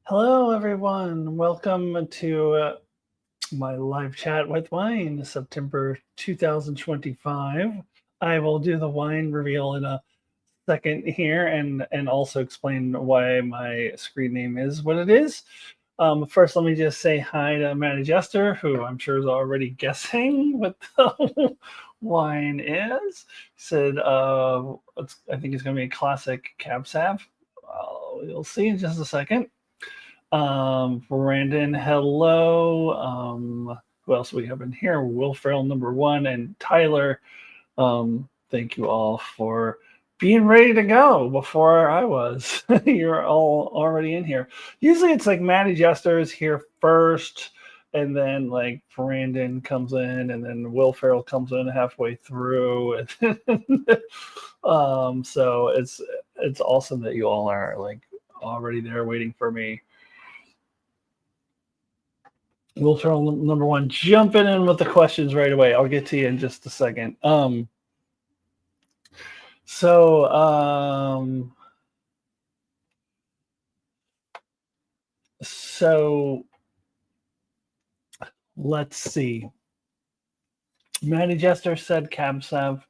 Hello, everyone. Welcome to my live chat with wine, September 2025. I will do the wine reveal in a second here and also explain why my screen name is what it is. First, let me just say hi to Maddie Jester, who I'm sure is already guessing what the wine is. He said, I think it's going to be a classic Cab Sav. You'll see in just a second. Brandon, hello. Who else we have in here? Will Ferrell, number one, and Tyler. Thank you all for being ready to go before I was. You're all already in here. Usually it's like Maddie Jester is here first, and then like Brandon comes in, and then Will Ferrell comes in halfway through. So it's awesome that you all are like already there waiting for me. We'll turn number one, jumping in with the questions right away. I'll get to you in just a second. So let's see. Maddie Jester said Cab Sav.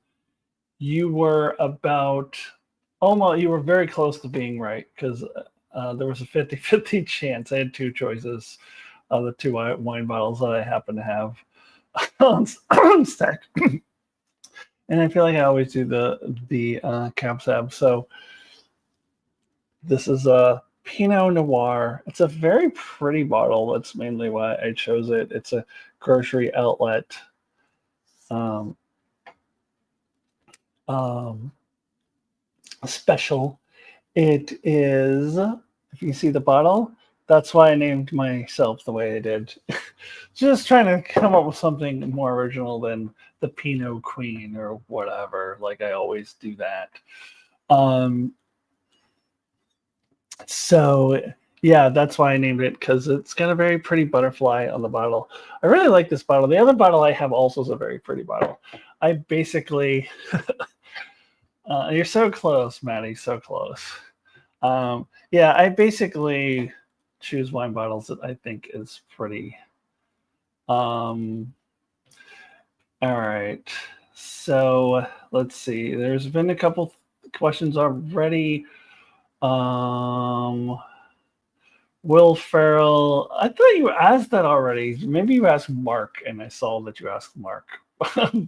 You were about almost, you were very close to being right because there was a 50-50 chance. I had two choices of the two wine bottles that I happen to have on stack. And I feel like I always do the Cab Sav. So this is a Pinot Noir. It's a very pretty bottle. That's mainly why I chose it. It's a grocery outlet. Special. It is, if you see the bottle, that's why I named myself the way I did. Just trying to come up with something more original than the Pinot Queen or whatever. Like I always do that. So yeah, that's why I named it, because it's got a very pretty butterfly on the bottle. I really like this bottle. The other bottle I have also is a very pretty bottle. I basically, you're so close, Maddie, so close. Yeah, I basically choose wine bottles that I think is pretty. All right, so let's see. There's been a couple questions already. Will Ferrell, I thought you asked that already. Maybe you asked Mark, and I saw that you asked Mark.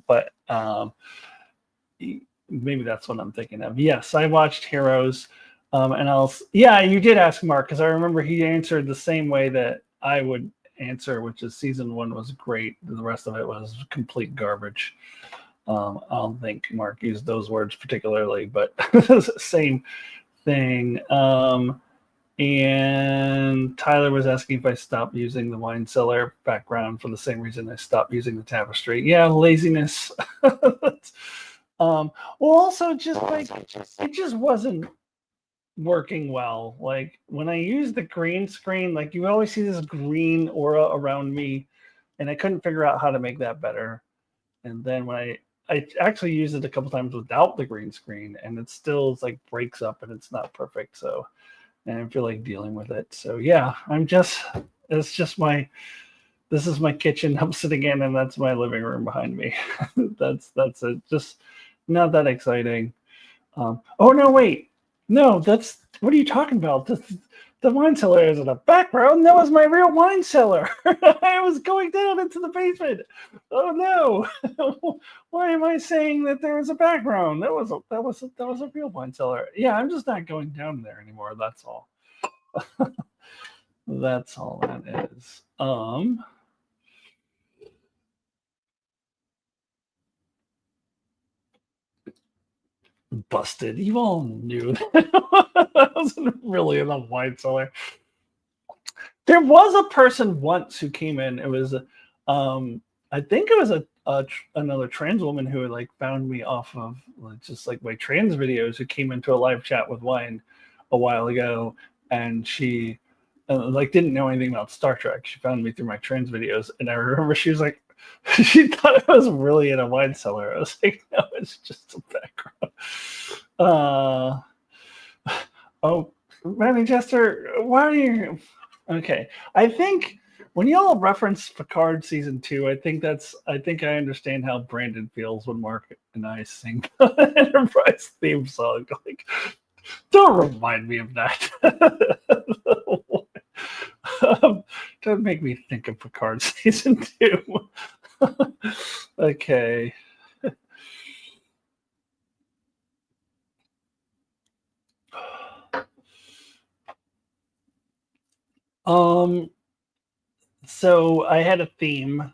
But maybe that's what I'm thinking of. Yes, I watched Heroes. Yeah, you did ask Mark, because I remember he answered the same way that I would answer, which is season one was great. The rest of it was complete garbage. I don't think Mark used those words particularly, but same thing. And Tyler was asking if I stopped using the wine cellar background for the same reason I stopped using the tapestry. Yeah, laziness. Well, also just like it just wasn't working well. Like when I used the green screen, like you always see this green aura around me, and I couldn't figure out how to make that better. And then when I actually used it a couple times without the green screen, and it still like breaks up and it's not perfect. So and I feel like dealing with it. So yeah, this is my kitchen I'm sitting in, and that's my living room behind me. that's it. Just not that exciting. Oh no, wait. No, what are you talking about? The wine cellar is in the background. That was my real wine cellar. I was going down into the basement. Oh no! Why am I saying that there was a background? That was a real wine cellar. Yeah, I'm just not going down there anymore. That's all. That's all that is. Busted. You all knew that wasn't really in a wine cellar. There was a person once who came in. It was, I think it was another trans woman who like found me off of like, just like my trans videos, who came into a live chat with wine a while ago, and she like didn't know anything about Star Trek. She found me through my trans videos, and I remember she was like, she thought it was really in a wine cellar. I was like, no, it's just a background. Oh, Manchester, why are you? Okay, I think when y'all reference Picard season 2, I think I understand how Brandon feels when Mark and I sing the Enterprise theme song. Like, don't remind me of that. Don't make me think of Picard season 2. Okay. So I had a theme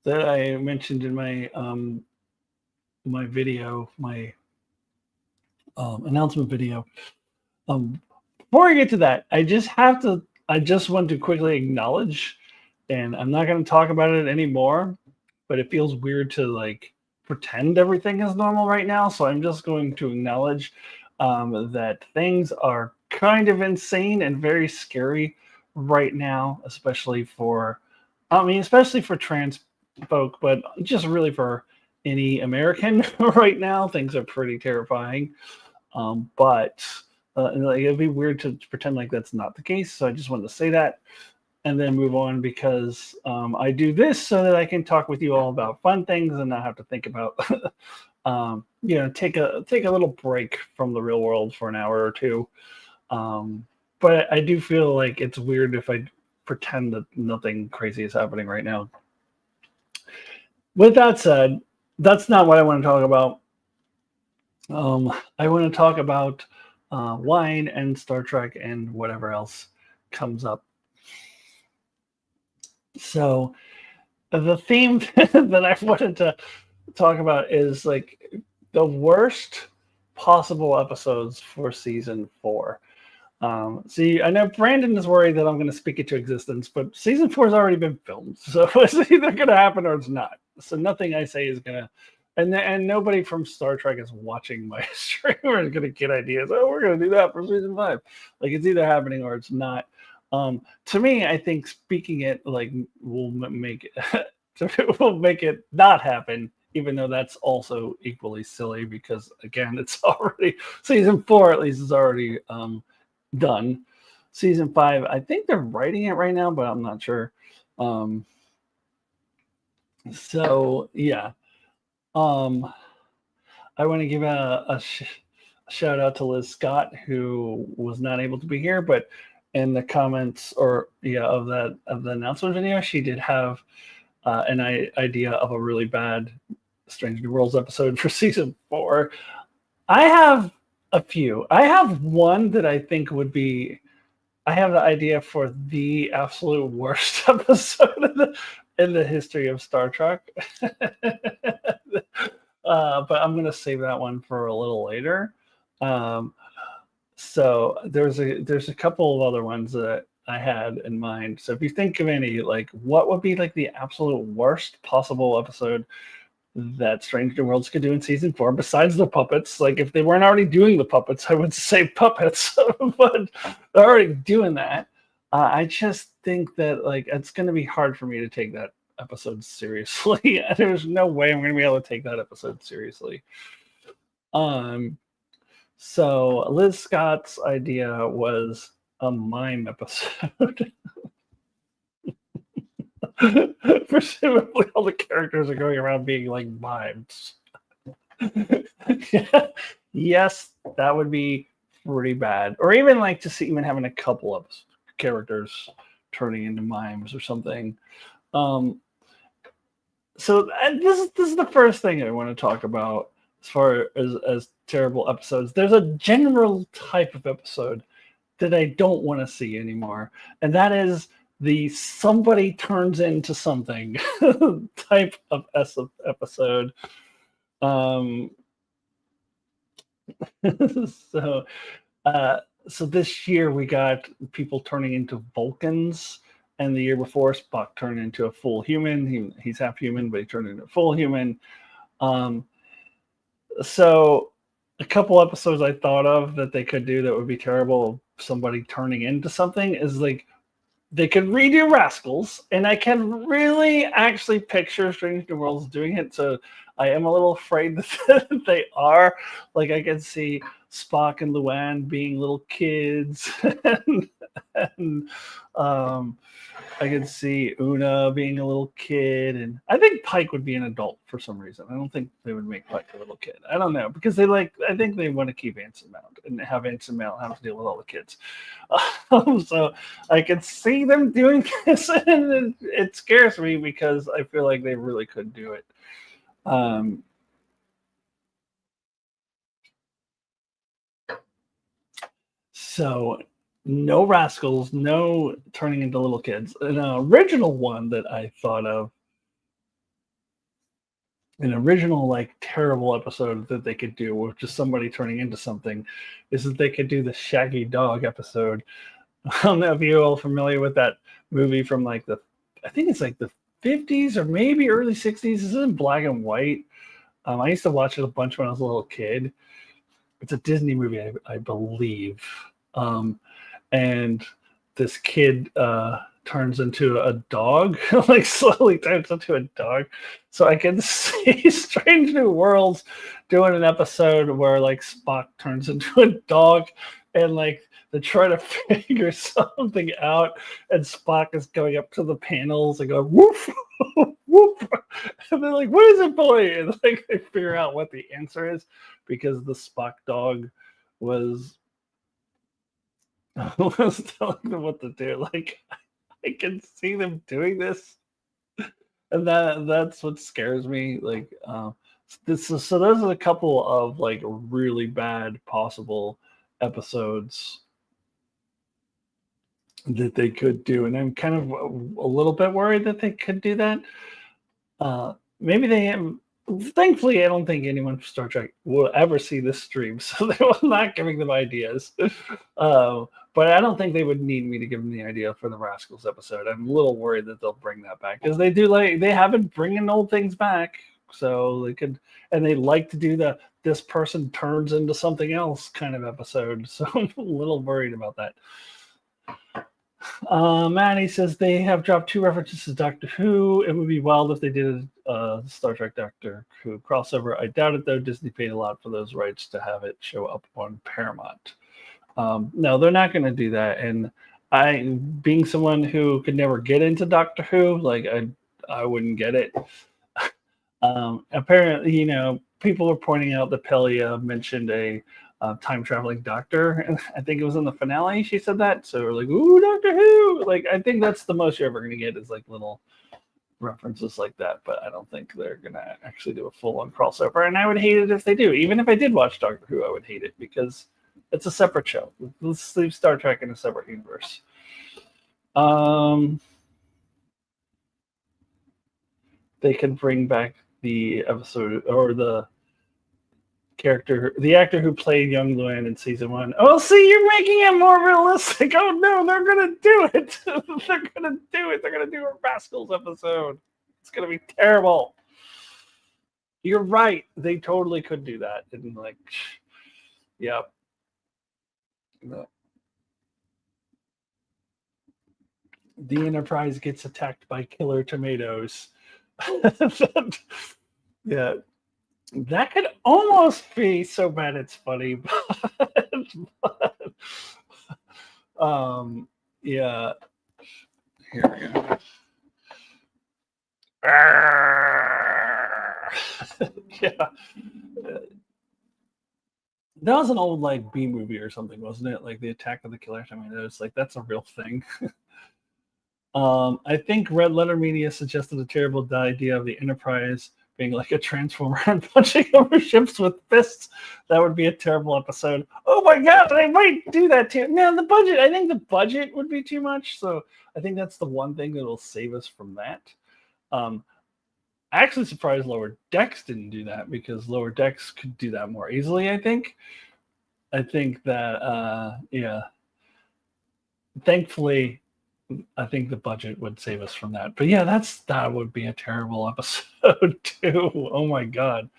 that I mentioned in my video, my announcement video. Before I get to that, I just want to quickly acknowledge, and I'm not going to talk about it anymore, but it feels weird to like pretend everything is normal right now. So I'm just going to acknowledge that things are kind of insane and very scary right now, especially for trans folk, but just really for any American right now. Things are pretty terrifying. But like, it'd be weird to pretend like that's not the case. So I just wanted to say that and then move on because I do this so that I can talk with you all about fun things and not have to think about, take a little break from the real world for an hour or two. But I do feel like it's weird if I pretend that nothing crazy is happening right now. With that said, that's not what I want to talk about. I want to talk about wine and Star Trek and whatever else comes up. So the theme that I wanted to talk about is like the worst possible episodes for season 4. See, I know Brandon is worried that I'm going to speak it to existence, but season 4 has already been filmed, so it's either going to happen or it's not. So nothing I say is going to, and nobody from Star Trek is watching my stream or is going to get ideas. Oh, we're going to do that for season 5. Like it's either happening or it's not. To me, I think speaking it like will make it not happen, even though that's also equally silly because again, it's already season 4 at least is already done. Season 5, I think they're writing it right now, but I'm not sure. So yeah, I want to give a shout out to Liz Scott who was not able to be here, but in the comments of the announcement video, she did have an idea of a really bad Strange New Worlds episode for season 4. I have a few. I have one that I think would be. I have the idea for the absolute worst episode in the history of Star Trek. But I'm going to save that one for a little later. So there's a couple of other ones that I had in mind. So if you think of any, like what would be like the absolute worst possible episode that Strange New Worlds could do in season 4, besides the puppets. Like if they weren't already doing the puppets, I would say puppets, but they're already doing that. I just think that like it's going to be hard for me to take that episode seriously. There's no way I'm going to be able to take that episode seriously. So Liz Scott's idea was a mime episode. Presumably all the characters are going around being like mimes. Yes, that would be pretty bad. Or even like just even having a couple of characters turning into mimes or something. So this is the first thing I want to talk about as far as terrible episodes. There's a general type of episode that I don't want to see anymore, and that is the somebody turns into something type of episode. So this year we got people turning into Vulcans, and the year before Spock turned into a full human. He's half human, but he turned into a full human. So a couple episodes I thought of that they could do that would be terrible, somebody turning into something, is like they could redo Rascals, and I can really actually picture Strange New Worlds doing it. So I am a little afraid that they are. Like I can see Spock and Luann being little kids, and I could see Una being a little kid, and I think Pike would be an adult for some reason. I don't think they would make Pike a little kid. I don't know, because I think they want to keep Anson Mount and have Anson Mount have to deal with all the kids. So I could see them doing this, and it scares me because I feel like they really could do it. So no rascals, no turning into little kids. An original one that I thought of, an original like terrible episode that they could do with just somebody turning into something, is that they could do the Shaggy Dog episode. I don't know if you're all familiar with that movie from like I think it's like the 50s or maybe early 60s. This is in black and white. I used to watch it a bunch when I was a little kid. It's a Disney movie, I believe. And this kid turns into a dog, like slowly turns into a dog. So I can see Strange New Worlds doing an episode where like Spock turns into a dog, and like they try to figure something out, and Spock is going up to the panels and go woof, woof, and they're like, "What is it, boy?" And like they figure out what the answer is, because the Spock dog was telling them what to do. Like I can see them doing this, and that's what scares me. Like so those are a couple of like really bad possible episodes that they could do, and I'm kind of a little bit worried that they could do that. Maybe they have. Thankfully, I don't think anyone from Star Trek will ever see this stream, so they will not giving them ideas. But I don't think they would need me to give them the idea for the Rascals episode. I'm a little worried that they'll bring that back, because they have been bringing old things back, so they could, and they like to do this person turns into something else kind of episode. So I'm a little worried about that. Maddie says they have dropped 2 references to Doctor Who. It would be wild if they did a Star Trek Doctor Who crossover. I doubt it, though. Disney paid a lot for those rights to have it show up on Paramount. No, they're not going to do that. And I, being someone who could never get into Doctor Who, like I wouldn't get it. Apparently, people were pointing out that Pelia mentioned a time traveling doctor, and I think it was in the finale she said that. So we're like, ooh, Doctor Who. Like, I think that's the most you're ever going to get, is like little references like that. But I don't think they're going to actually do a full-on crossover, and I would hate it if they do. Even if I did watch Doctor Who, I would hate it, because it's a separate show. Let's leave Star Trek in a separate universe. They can bring back the episode, or the actor who played young Luann in season 1. Oh, see, you're making it more realistic. Oh no, they're gonna do it. They're gonna do it. They're gonna do a Rascals episode. It's gonna be terrible. You're right. They totally could do that. And like, yeah. No. The Enterprise gets attacked by killer tomatoes. Yeah. That could almost be so bad it's funny, but yeah. Here we go. Yeah. That was an old like B movie or something, wasn't it? Like the Attack of the Killer Tomatoes. Like that's a real thing. I think Red Letter Media suggested a terrible idea of the Enterprise being like a transformer and punching over ships with fists. That would be a terrible episode. Oh my god, they might do that too. Now I think the budget would be too much. So I think that's the one thing that will save us from that. Actually surprised Lower Decks didn't do that, because Lower Decks could do that more easily, I think. I think that, yeah. Thankfully, I think the budget would save us from that. But yeah, that would be a terrible episode too. Oh my god.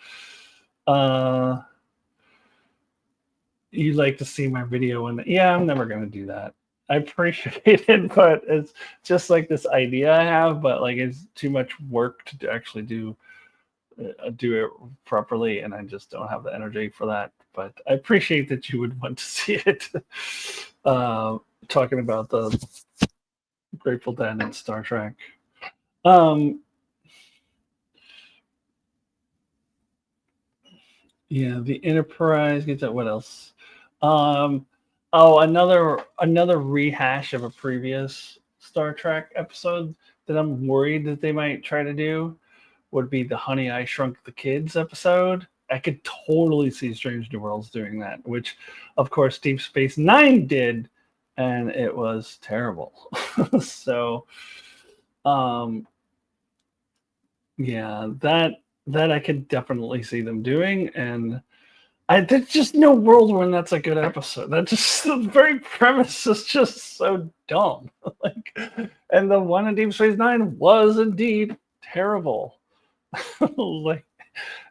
You'd like to see my video, and yeah, I'm never gonna do that. I appreciate it, but it's just like this idea I have, but like it's too much work to actually do it properly, and I just don't have the energy for that. but I appreciate that you would want to see it. Talking about the Grateful Dead and Star Trek. Yeah, the Enterprise gets that. What else? Another rehash of a previous Star Trek episode that I'm worried that they might try to do would be the Honey I Shrunk the Kids episode. I could totally see Strange New Worlds doing that, which, of course, Deep Space Nine did, and it was terrible. So, yeah, that I could definitely see them doing, and there's just no world when that's a good episode. That just the very premise is just so dumb. Like, and the one in Deep Space Nine was indeed terrible. Like,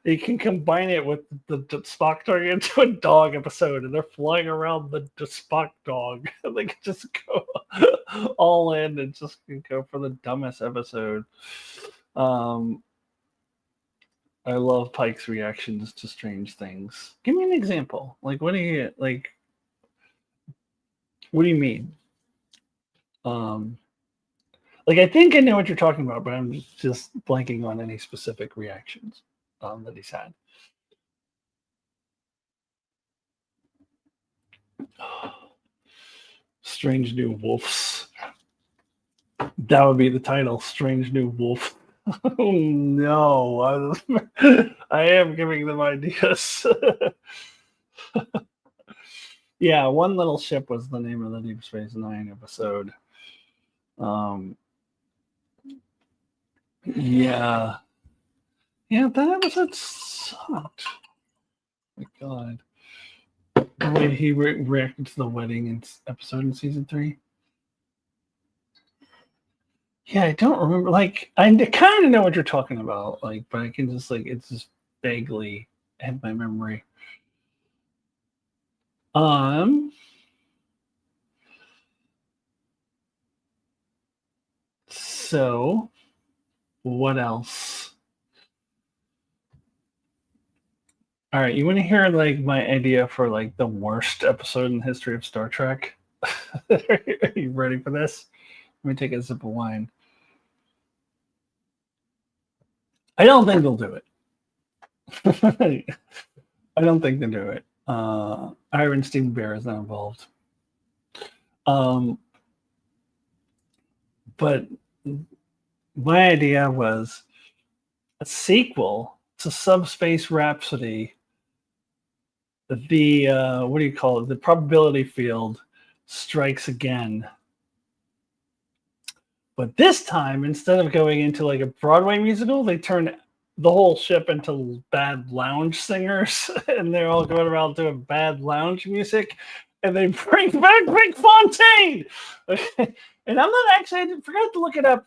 you can combine it with the Spock turning into a dog episode, and they're flying around the Spock dog. They can just go all in and just go for the dumbest episode. I love Pike's reactions to strange things. Give me an example. Like, what do you like? What do you mean? Like, I think I know what you're talking about, but I'm just blanking on any specific reactions that he's had. Strange New Wolves. That would be the title. Strange New Wolf. Oh no! I am giving them ideas. Yeah, One Little Ship was the name of the Deep Space Nine episode. Yeah, that episode sucked. Oh my God, the way he reacted to the wedding in episode in season 3. Yeah, I don't remember. Like, I kind of know what you're talking about. Like, but I can just it's just vaguely in my memory. So what else? All right, you want to hear like my idea for like the worst episode in the history of Star Trek? Are you ready for this? Let me take a sip of wine. I don't think they'll do it. I don't think they'll do it. Iron Steam Bear is not involved. But my idea was a sequel to Subspace Rhapsody. The what do you call it? The probability field strikes again. But this time, instead of going into like a Broadway musical, they turn the whole ship into bad lounge singers, and they're all going around doing bad lounge music, and they bring back Rick Fontaine. And I'm not actually, I forgot to look it up.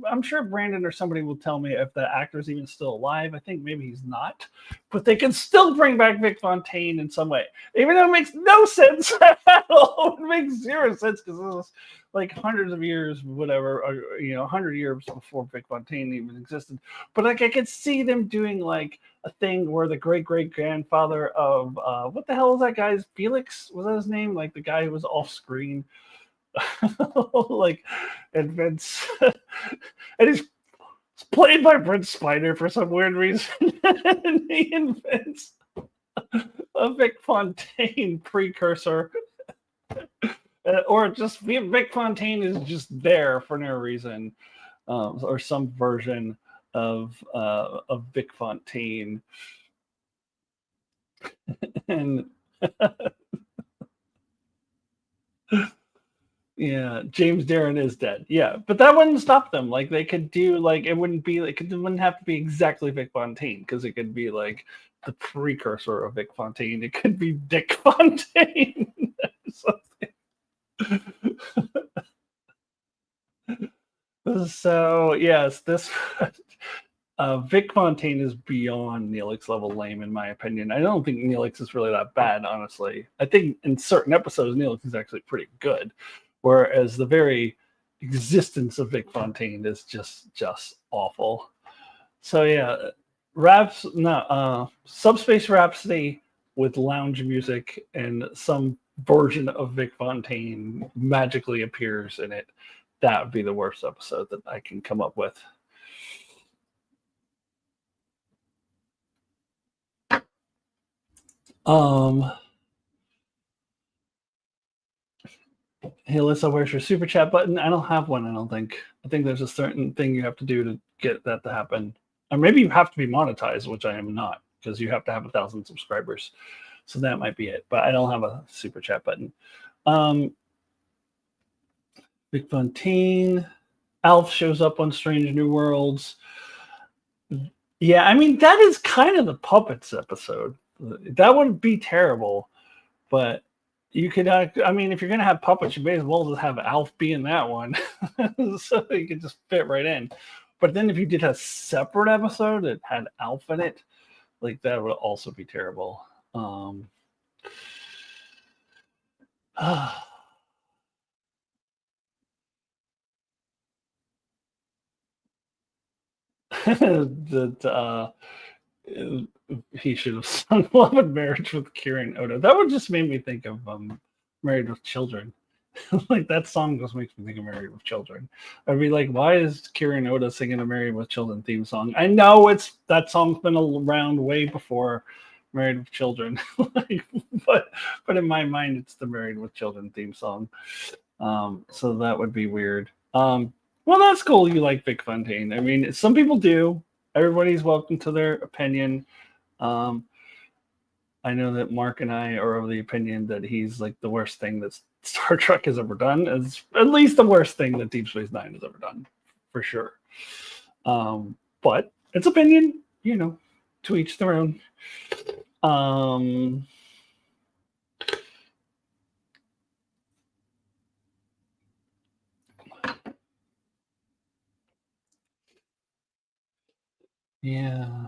I'm sure Brandon or somebody will tell me if the actor's even still alive. I think maybe he's not, but they can still bring back Vic Fontaine in some way, even though it makes no sense at all. It makes zero sense because it was like hundreds of years, whatever, or 100 years before Vic Fontaine even existed. But like, I could see them doing like a thing where the great grandfather of what the hell is that guy's Felix? Was that his name? Like the guy who was off screen. Like, and Vince, and he's played by Brent Spiner for some weird reason. And he invents a Vic Fontaine precursor, or just Vic Fontaine is just there for no reason, or some version of Vic Fontaine, and. Yeah, James Darren is dead. Yeah, but that wouldn't stop them. Like they could do like it wouldn't be like it wouldn't have to be exactly Vic Fontaine because it could be like the precursor of Vic Fontaine. It could be Dick Fontaine. So yes, this Vic Fontaine is beyond Neelix level lame in my opinion. I don't think Neelix is really that bad, honestly. I think in certain episodes Neelix is actually pretty good. Whereas the very existence of Vic Fontaine is just awful. So yeah, Subspace Rhapsody with lounge music and some version of Vic Fontaine magically appears in it. That would be the worst episode that I can come up with. Hey Alyssa, where's your super chat button? I don't have one, I don't think. I think there's a certain thing you have to do to get that to happen. Or maybe you have to be monetized, which I am not, because you have to have 1,000 subscribers. So that might be it. But I don't have a super chat button. Big Fontaine. Alf shows up on Strange New Worlds. Yeah, I mean, that is kind of the Puppets episode. That would be terrible, but you could, I mean, if you're going to have puppets, you may as well just have Alf be in that one. So you could just fit right in. But then if you did a separate episode that had Alf in it, like that would also be terrible. That he should have sung Love and Marriage with Kieran Oda. That would just make me think of Married with Children. Like that song just makes me think of Married with Children. I'd be like, why is Kieran Oda singing a Married with Children theme song? I know it's that song's been around way before Married with Children, but in my mind, it's the Married with Children theme song. So that would be weird. Well, that's cool. You like Vic Fontaine. I mean, some people do. Everybody's welcome to their opinion. I know that Mark and I are of the opinion that he's like the worst thing that Star Trek has ever done. Is at least the worst thing that Deep Space Nine has ever done, for sure. But it's opinion, you know, to each their own. Yeah.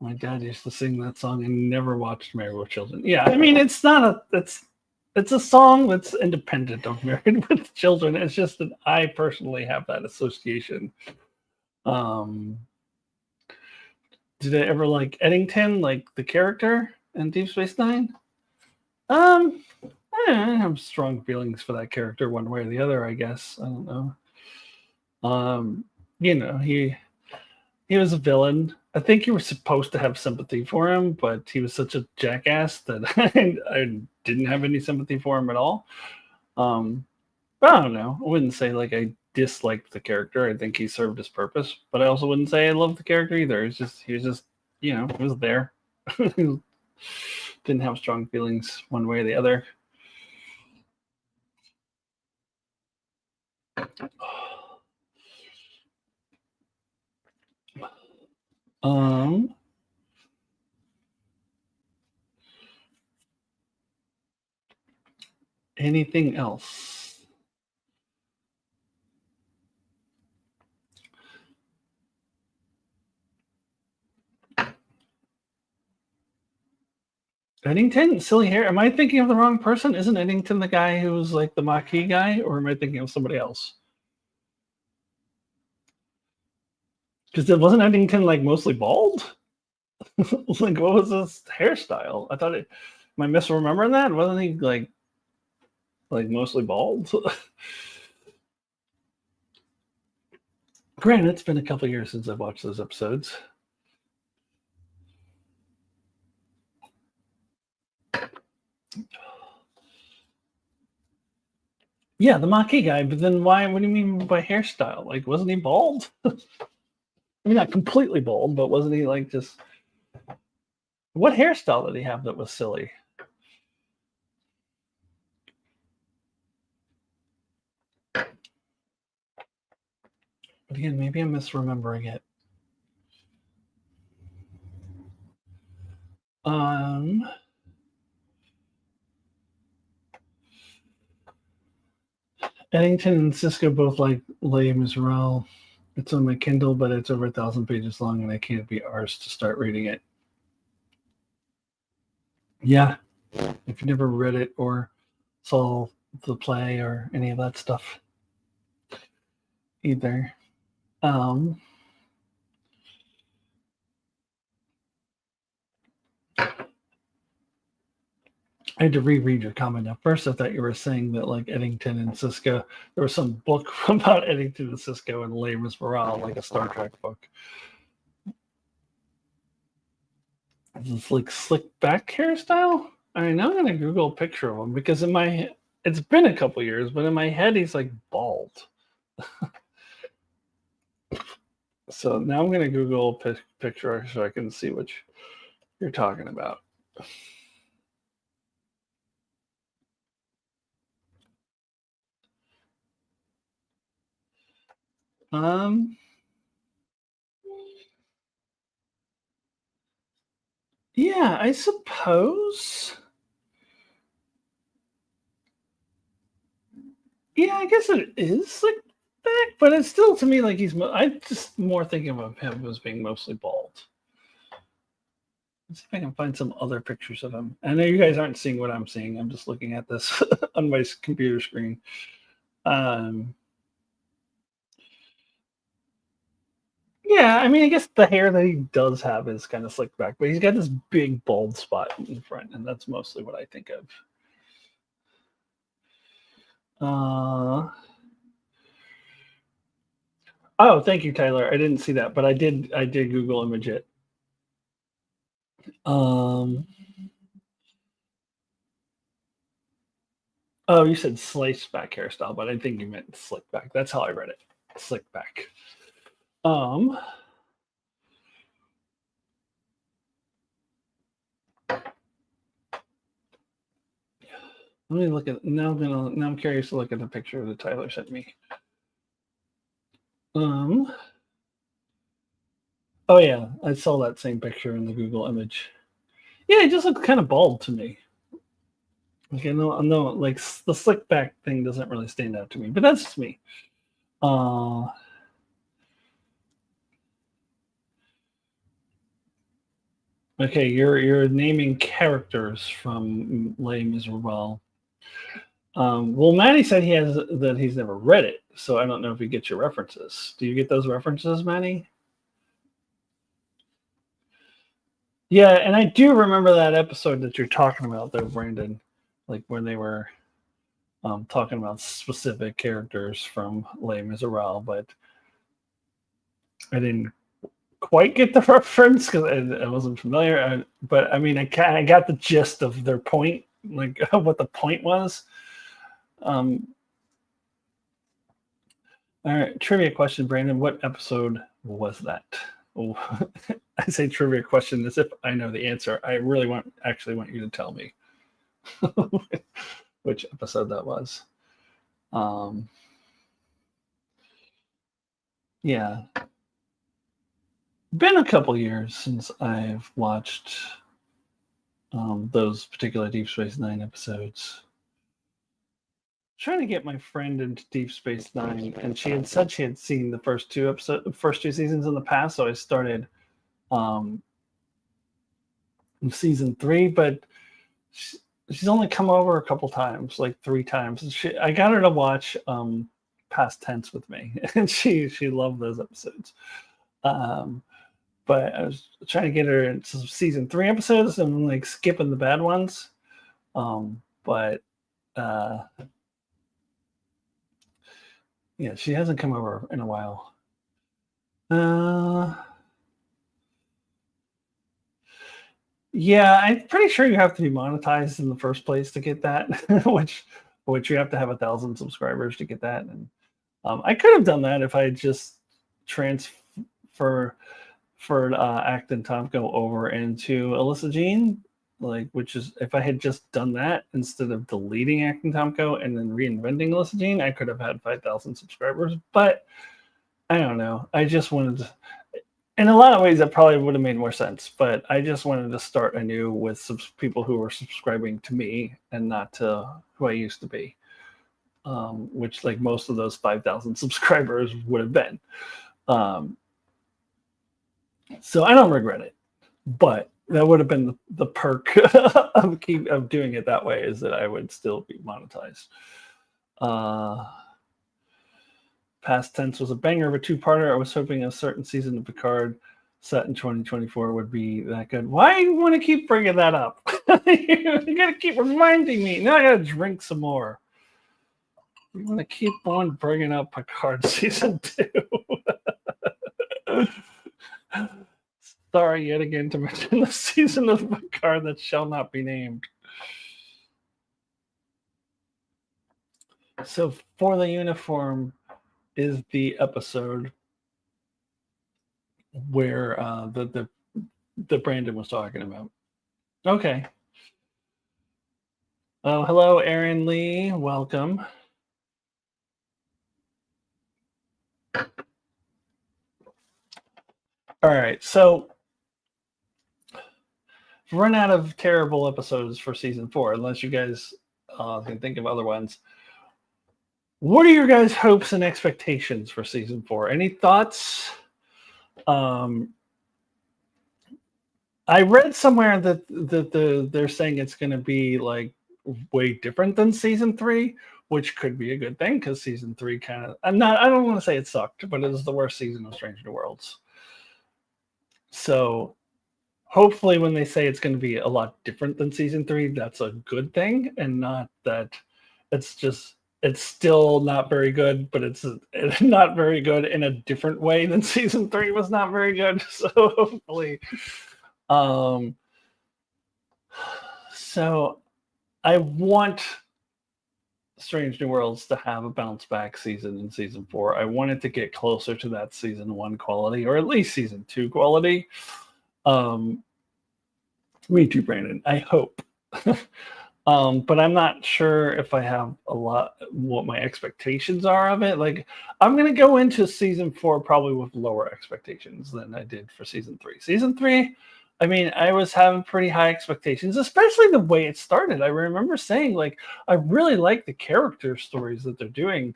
My dad used to sing that song and never watched Married with Children. Yeah, I mean it's not a it's a song that's independent of Married with Children. It's just that I personally have that association. Did I ever like Eddington, like the character in Deep Space Nine? I have strong feelings for that character one way or the other, I guess. I don't know. You know, he was a villain. I think you were supposed to have sympathy for him, but he was such a jackass that I didn't have any sympathy for him at all. But I don't know. I wouldn't say like I disliked the character. I think he served his purpose, but I also wouldn't say I loved the character either. He was just you know, he was there. Didn't have strong feelings one way or the other. Anything else? Eddington, silly hair. Am I thinking of the wrong person? Isn't Eddington the guy who was like the Maquis guy, or am I thinking of somebody else? Because it wasn't Eddington like mostly bald. Like, what was his hairstyle? I thought it. Am I misremembering that? Wasn't he like mostly bald? Granted, it's been a couple years since I've watched those episodes. Yeah, the Maquis guy, but then why? What do you mean by hairstyle? Like, wasn't he bald? I mean, not completely bald, but wasn't he like just? What hairstyle did he have that was silly? But again, maybe I'm misremembering it. Eddington and Cisco both like Les Miserables. It's on my Kindle, but it's over 1,000 pages long, and I can't be arsed to start reading it. Yeah, if you never read it or saw the play or any of that stuff either. I had to reread your comment. At first, I thought you were saying that like Eddington and Cisco, there was some book about Eddington and Cisco and Lamus Morale, like a Star Trek book. Is this like slick back hairstyle? I mean, now I'm gonna Google a picture of him because in my it's been a couple years, but in my head he's like bald. So now I'm gonna Google a picture so I can see what you're talking about. Yeah, I suppose. Yeah, I guess it is like back, but it's still to me like I'm just more thinking of him as being mostly bald. Let's see if I can find some other pictures of him. I know you guys aren't seeing what I'm seeing. I'm just looking at this on my computer screen. Yeah, I mean, I guess the hair that he does have is kind of slicked back, but he's got this big bald spot in front, and that's mostly what I think of. Oh, thank you, Tyler. I didn't see that, but I did Google image it. Oh, you said sliced back hairstyle, but I think you meant slick back. That's how I read it. Slick back. Let me look at now. I'm curious to look at the picture that Tyler sent me. Oh yeah, I saw that same picture in the Google image. Yeah, it just looks kind of bald to me. Like I know, like the slick back thing doesn't really stand out to me, but that's just me. Okay, you're naming characters from Les Miserables. Well, Manny said he's never read it, so I don't know if he gets your references. Do you get those references, Manny? Yeah, and I do remember that episode that you're talking about, though, Brandon, like when they were talking about specific characters from Les Miserables, but I didn't quite get the reference because I wasn't familiar. But I mean, I got the gist of their point, like what the point was. All right, trivia question, Brandon. What episode was that? Oh, I say trivia question as if I know the answer. I really actually want you to tell me which episode that was. Yeah, been a couple years since I've watched those particular Deep Space Nine episodes. Trying to get my friend into Deep Space Nine, and she had said she had seen the first two seasons in the past, so I started season 3, but she's only come over a couple times, like 3 times. I got her to watch Past Tense with me, and she loved those episodes. But I was trying to get her into season 3 episodes and like skipping the bad ones. But yeah, she hasn't come over in a while. Yeah, I'm pretty sure you have to be monetized in the first place to get that, which you have to have 1,000 subscribers to get that. And I could have done that if I had just transferred Acton Tomko over into Alyssa Jean, which is if I had just done that instead of deleting Acton Tomko and then reinventing Alyssa Jean, I could have had 5,000 subscribers. But I don't know. I just wanted to. In a lot of ways, that probably would have made more sense, but I just wanted to start anew with some people who were subscribing to me and not to who I used to be, which like most of those 5,000 subscribers would have been. So I don't regret it, but that would have been the perk of doing it that way, is that I would still be monetized. Past Tense was a banger of a 2-parter. I was hoping a certain season of Picard set in 2024 would be that good. Why do you want to keep bringing that up? You gotta keep reminding me. Now I gotta drink some more. You want to keep on bringing up Picard season 2. Sorry yet again to mention the season of Picard that shall not be named. So, For the Uniform is the episode where the Brandon was talking about. Okay. Oh, hello, Aaron Lee. Welcome. All right, so run out of terrible episodes for season 4, unless you guys can think of other ones. What are your guys' hopes and expectations for season 4? Any thoughts? I read somewhere that they're saying it's going to be like way different than season 3, which could be a good thing because season 3 kind of I don't want to say it sucked, but it was the worst season of Strange New Worlds. So hopefully when they say it's going to be a lot different than season 3, that's a good thing, and not that it's still not very good, but it's not very good in a different way than season 3 was not very good. So hopefully, so I want Strange New Worlds to have a bounce back season in season 4. I want it to get closer to that season 1 quality, or at least season 2 quality. Me too, Brandon. I hope. But I'm not sure if I have what my expectations are of it. Like, I'm going to go into season 4 probably with lower expectations than I did for season 3. Season 3, I mean, I was having pretty high expectations, especially the way it started. I remember saying, like, I really like the character stories that they're doing,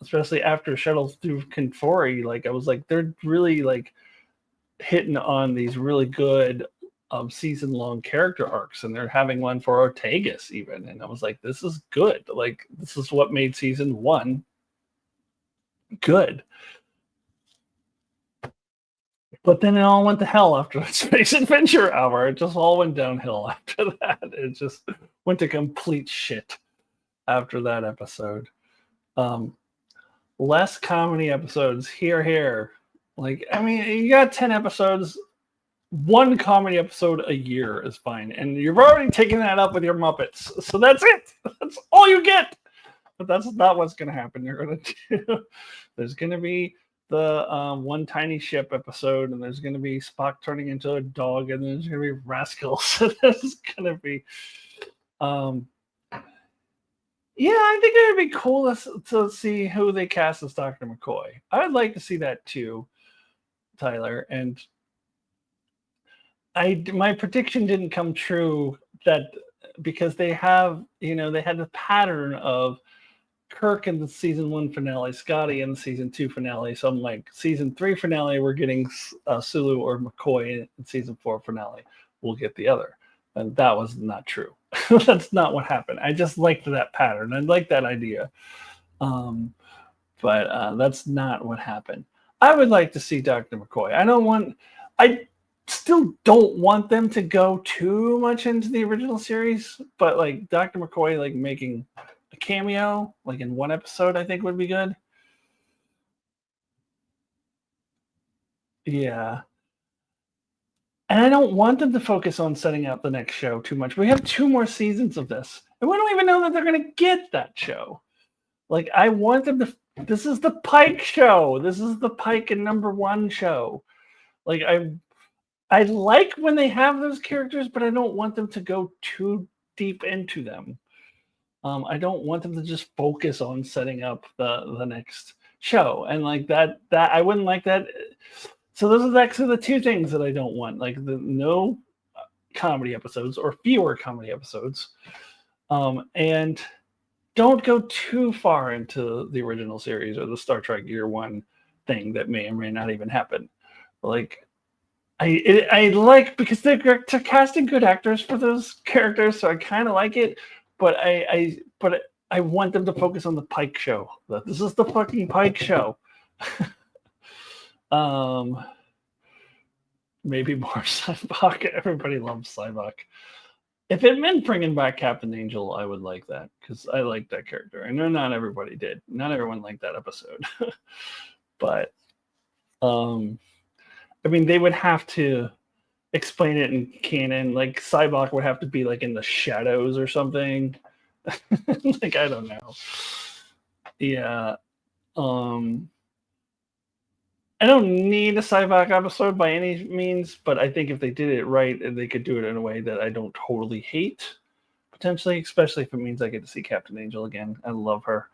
especially after Shuttle through Kinfori. Like, I was like, they're really, like, hitting on these really good season-long character arcs, and they're having one for Ortegas even, and I was like, this is good. Like, this is what made season 1 good. But then it all went to hell after the Space Adventure Hour. It just all went downhill after that. It just went to complete shit after that episode. Less comedy episodes here. Like, I mean, you got 10 episodes. 1 comedy episode a year is fine, and you've already taken that up with your Muppets, so that's it. That's all you get. But that's not what's going to happen. You're going to do. There's going to be the One Tiny Ship episode, and there's going to be Spock turning into a dog, and there's going to be Rascals. So there's going to be. Yeah, I think it would be cool to see who they cast as Dr. McCoy. I would like to see that too, Tyler, and. My prediction didn't come true, that because they had the pattern of Kirk in the season 1 finale, Scotty in the season 2 finale. So I'm like, season 3 finale, we're getting Sulu or McCoy. In season 4 finale, we'll get the other. And that was not true. That's not what happened. I just liked that pattern. I liked that idea. But that's not what happened. I would like to see Dr. McCoy. I still don't want them to go too much into the original series, but like Dr. McCoy, like making a cameo, like in 1 episode, I think would be good. Yeah. And I don't want them to focus on setting up the next show too much. We have 2 more seasons of this, and we don't even know that they're going to get that show. Like, I want them to. This is the Pike show. This is the Pike and #1 show. Like, I like when they have those characters, but I don't want them to go too deep into them. I don't want them to just focus on setting up the next show, and like that I wouldn't like that. So those are actually the 2 things that I don't want, like no comedy episodes or fewer comedy episodes, and don't go too far into the original series or the Star Trek Year 1 thing that may or may not even happen. Like, I like, because they're casting good actors for those characters, so I kind of like it. But I want them to focus on the Pike show. This is the fucking Pike show. Maybe more Cyborg. Everybody loves Cyborg. If it meant bringing back Captain Angel, I would like that because I like that character. I know not everybody did. Not everyone liked that episode, but I mean, they would have to explain it in canon. Like Cybok would have to be like in the shadows or something. Like I don't know. Yeah. I don't need a Cybok episode by any means, but I think if they did it right, they could do it in a way that I don't totally hate, potentially, especially if it means I get to see Captain Angel again. I love her.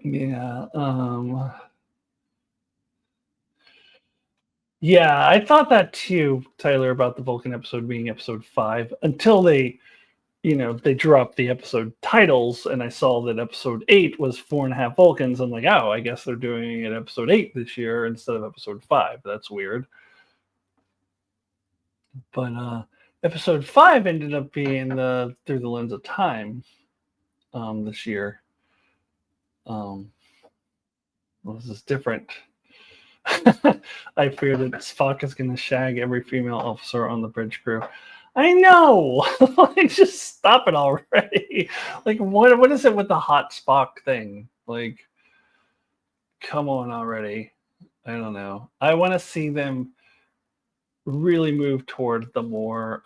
Yeah. Yeah, I thought that too, Tyler, about the Vulcan episode being episode 5 until they dropped the episode titles and I saw that episode 8 was 4.5 Vulcans. I'm like, oh, I guess they're doing it episode 8 this year instead of episode 5. That's weird. But episode 5 ended up being Through the Lens of Time this year. Well, this is different. I fear that Spock is going to shag every female officer on the bridge crew. I know. Like, just stop it already. Like, what is it with the hot Spock thing? Like, come on already. I don't know. I want to see them really move toward the more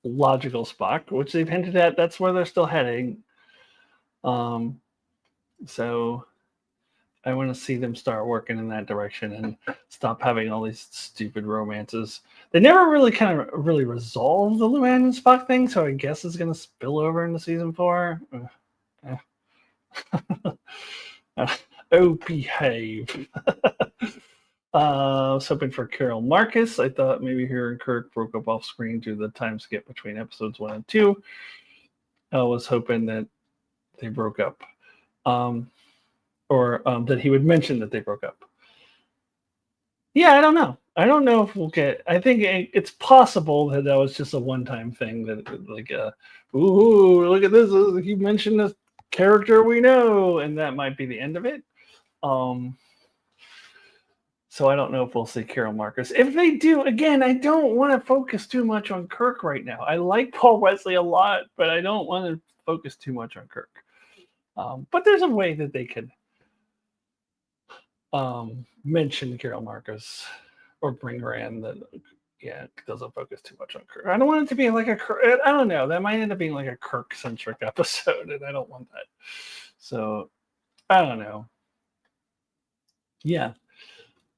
logical Spock, which they've hinted at. That's where they're still heading. So I want to see them start working in that direction and stop having all these stupid romances. They never really really resolved the Luann and Spock thing, so I guess it's going to spill over into season 4. Oh, behave. I was hoping for Carol Marcus. I thought maybe her and Kirk broke up off screen due to the time skip between episodes 1 and 2. I was hoping that they broke up. Or that he would mention that they broke up. Yeah, I don't know. I don't know if we'll get. I think it's possible that was just a one-time thing. That like, ooh, look at this! He mentioned a character we know, and that might be the end of it. So I don't know if we'll see Carol Marcus. If they do, again, I don't want to focus too much on Kirk right now. I like Paul Wesley a lot, but I don't want to focus too much on Kirk. But there's a way that they could mention Carol Marcus or bring her in that doesn't focus too much on Kirk. I don't want it to be like a Kirk. I don't know. That might end up being like a Kirk-centric episode, and I don't want that. So I don't know. Yeah.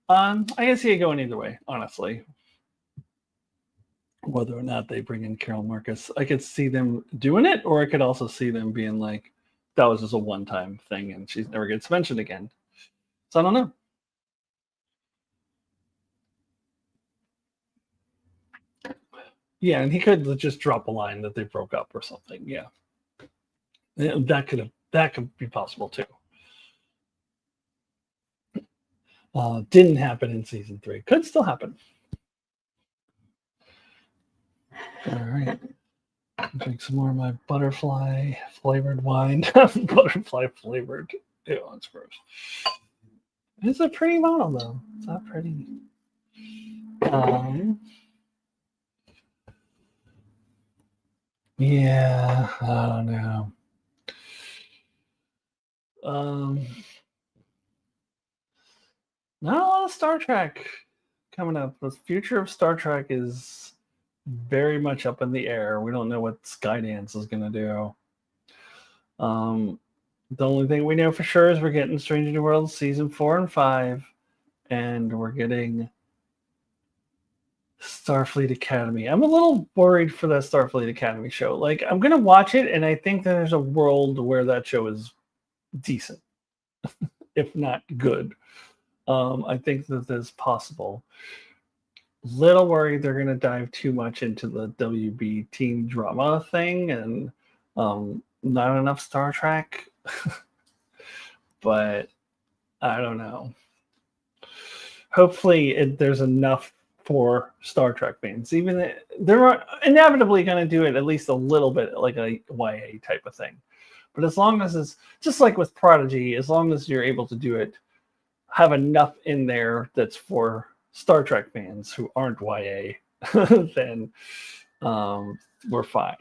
I can see it going either way, honestly. Whether or not they bring in Carol Marcus, I could see them doing it, or I could also see them being like, that was just a one-time thing and she never gets mentioned again. So I don't know. Yeah, and he could just drop a line that they broke up or something. Yeah, that could be possible too. Didn't happen in season 3. Could still happen. All right. Drink some more of my butterfly flavored wine. Butterfly flavored. Ew, that's gross. It's a pretty model though. It's not pretty. Yeah, I don't know. Not a lot of Star Trek coming up. The future of Star Trek is very much up in the air. We don't know what Skydance is going to do. The only thing we know for sure is we're getting Strange New Worlds season 4 and 5, and we're getting Starfleet Academy. I'm a little worried for that Starfleet Academy show. Like, I'm going to watch it, and I think that there's a world where that show is decent, if not good. I think that that's possible. Little worried they're going to dive too much into the WB teen drama thing and not enough Star Trek. But I don't know. Hopefully there's enough for Star Trek fans. They're inevitably going to do it at least a little bit like a YA type of thing. But as long as it's just like with Prodigy, as long as you're able to do it, have enough in there that's for Star Trek fans who aren't YA, then we're fine.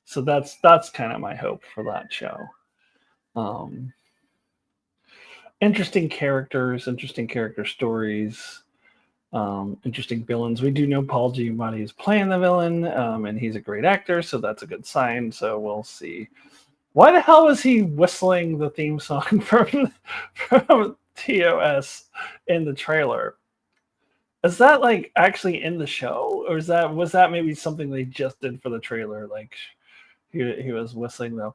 So that's kind of my hope for that show. Um, interesting characters, interesting character stories, interesting villains. We do know Paul Giamatti is playing the villain, and he's a great actor, so that's a good sign. So we'll see. Why the hell was he whistling the theme song from TOS in the trailer? Is that like actually in the show, or was that maybe something they just did for the trailer? Like he was whistling the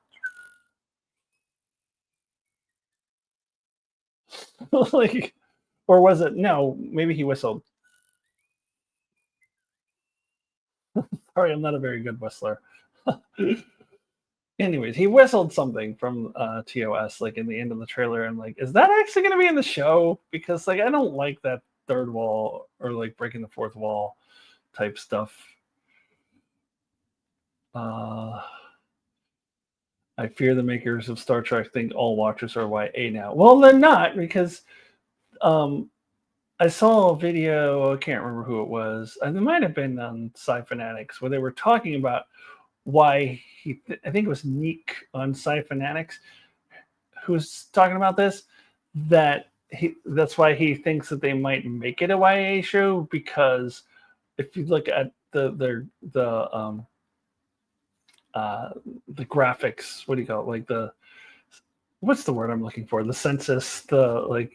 like, or was it no? Maybe he whistled. Sorry, I'm not a very good whistler. Anyways, he whistled something from TOS like in the end of the trailer, and like, is that actually going to be in the show? Because like, I don't like that third wall or like breaking the fourth wall type stuff. I fear the makers of Star Trek think all watchers are YA now. Well, they're not, because I saw a video. I can't remember who it was. It might have been on Sci-Fanatics, where they were talking about why I think it was Neek on Sci-Fanatics who was talking about this. That's why he thinks that they might make it a YA show, because if you look at the graphics, what do you call it? Like what's the word I'm looking for? The census, the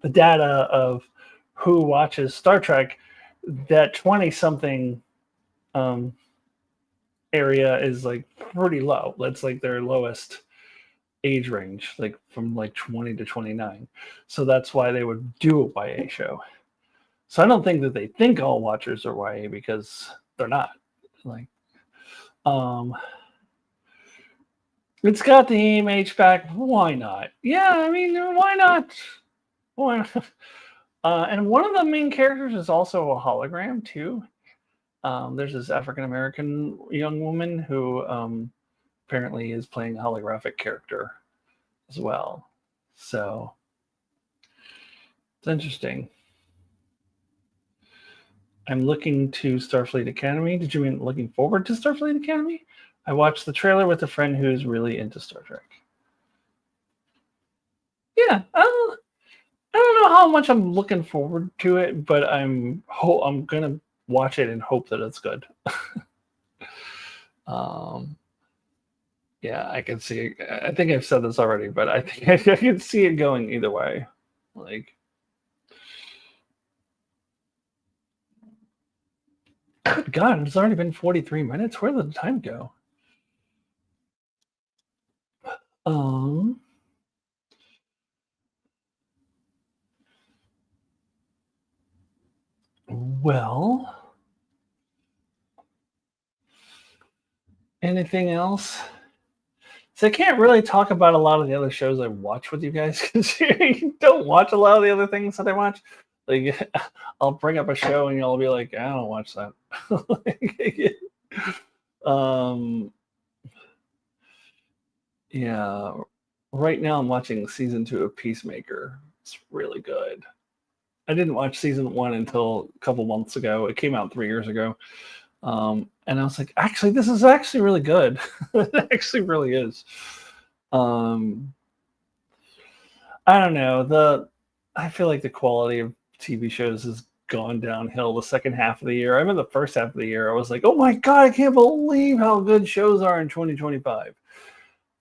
data of who watches Star Trek, that 20 something area is like pretty low. That's like their lowest age range, like from like 20 to 29. So that's why they would do a YA show. So I don't think that they think all watchers are YA, because they're not. Like, it's got the EMH back. Why not? Yeah, I mean, why not? Why not? And one of the main characters is also a hologram too. There's this African American young woman who apparently is playing a holographic character as well. So it's interesting. I'm looking to Starfleet Academy. Did you mean looking forward to Starfleet Academy? I watched the trailer with a friend who's really into Star Trek. Yeah, I don't know how much I'm looking forward to it, but I'm gonna watch it and hope that it's good. Yeah, I can see. I think I've said this already, but I think I can see it going either way. Like, good God, it's already been 43 minutes. Where did the time go? Um. Well, anything else? So I can't really talk about a lot of the other shows I watch with you guys, because you don't watch a lot of the other things that I watch. Like, I'll bring up a show and you'll be like, I don't watch that. Yeah. Right now I'm watching season 2 of Peacemaker. It's really good. I didn't watch season 1 until a couple months ago. It came out 3 years ago. And I was like, actually, this is actually really good. It actually really is. I don't know. I feel like the quality of TV shows has gone downhill the second half of the year. I remember the first half of the year, I was like, oh my God, I can't believe how good shows are in 2025.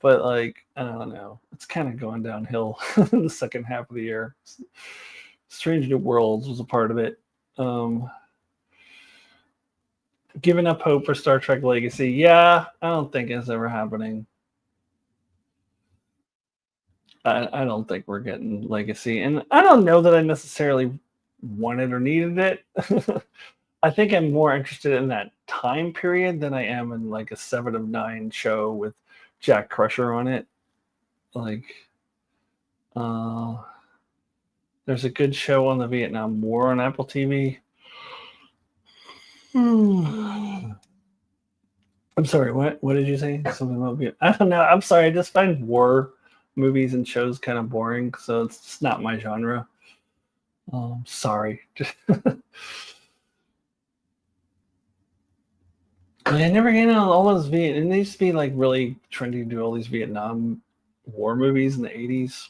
But like, I don't know. It's kind of going downhill in the second half of the year. Strange New Worlds was a part of it. Giving up hope for Star Trek Legacy. Yeah, I don't think it's ever happening. I don't think we're getting Legacy. And I don't know that I necessarily wanted or needed it. I think I'm more interested in that time period than I am in like a 7 of 9 show with Jack Crusher on it. Like, there's a good show on the Vietnam War on Apple TV. I'm sorry. What did you say? Something about I don't know. I'm sorry. I just find war movies and shows kind of boring, so it's just not my genre. Sorry. I never get into all those Viet. And they used to be like really trendy to do all these Vietnam War movies in the '80s.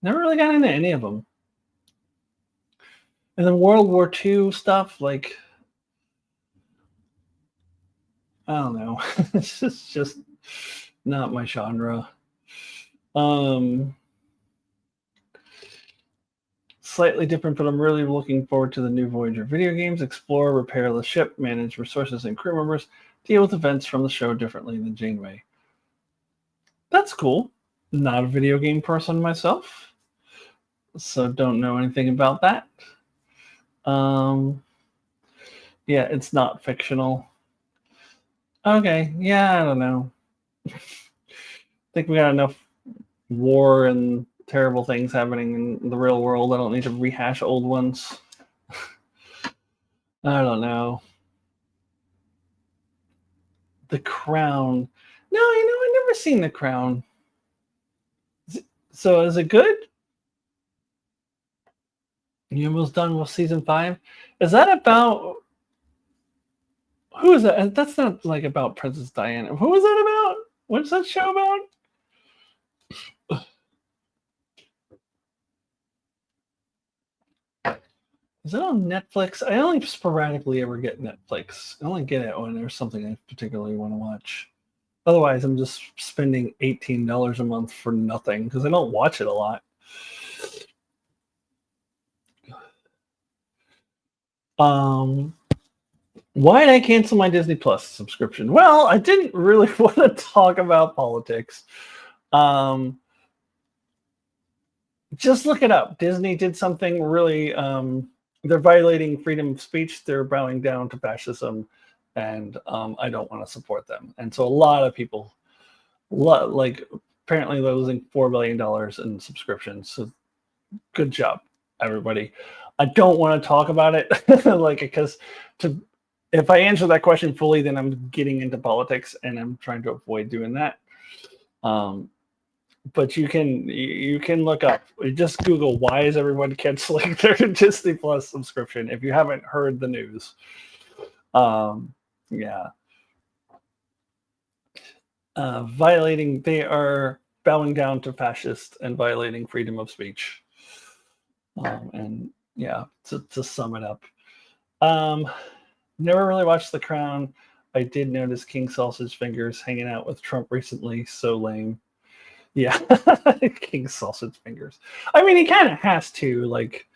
Never really got into any of them. And then World War II stuff, like I don't know. It's just not my genre. Um, Slightly different, but I'm really looking forward to the new Voyager video games. Explore, repair the ship, manage resources and crew members, deal with events from the show differently than Janeway. That's cool. Not a video game person myself, so don't know anything about that. Um, yeah, it's not fictional. Okay, yeah, I don't know. I think we got enough war and terrible things happening in the real world. I don't need to rehash old ones. I don't know. The Crown. No, I never seen The Crown. So is it good? You almost done with season 5? Is that about who is that? That's not like about Princess Diana. Who is that about? What's that show about? Is it on Netflix? I only sporadically ever get Netflix. I only get it when there's something I particularly want to watch. Otherwise, I'm just spending $18 a month for nothing because I don't watch it a lot. Um, why did I cancel my Disney Plus subscription? Well, I didn't really want to talk about politics. Just look it up. Disney did something really. They're violating freedom of speech. They're bowing down to fascism, and I don't want to support them. And so a lot of people, like apparently they're losing $4 billion in subscriptions. So good job, everybody. I don't want to talk about it, like because to if I answer that question fully, then I'm getting into politics, and I'm trying to avoid doing that. Um, but you can look up. Just Google why is everyone canceling their Disney Plus subscription if you haven't heard the news. Yeah, violating. They are bowing down to fascists and violating freedom of speech. And yeah, to sum it up, never really watched The Crown. I did notice King Sausage Fingers hanging out with Trump recently. So lame. Yeah, King Sausage Fingers. I mean, he kind of has to. Like,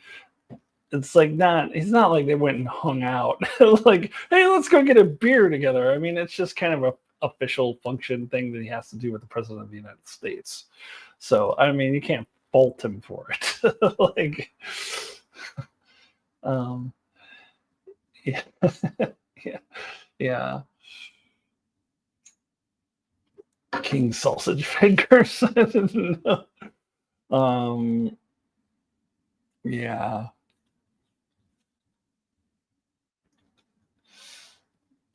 it's like not. It's not like they went and hung out. Like, hey, let's go get a beer together. I mean, it's just kind of a official function thing that he has to do with the president of the United States. So, I mean, you can't fault him for it. Like, um, yeah, yeah, yeah. King Sausage Fingers. um, yeah.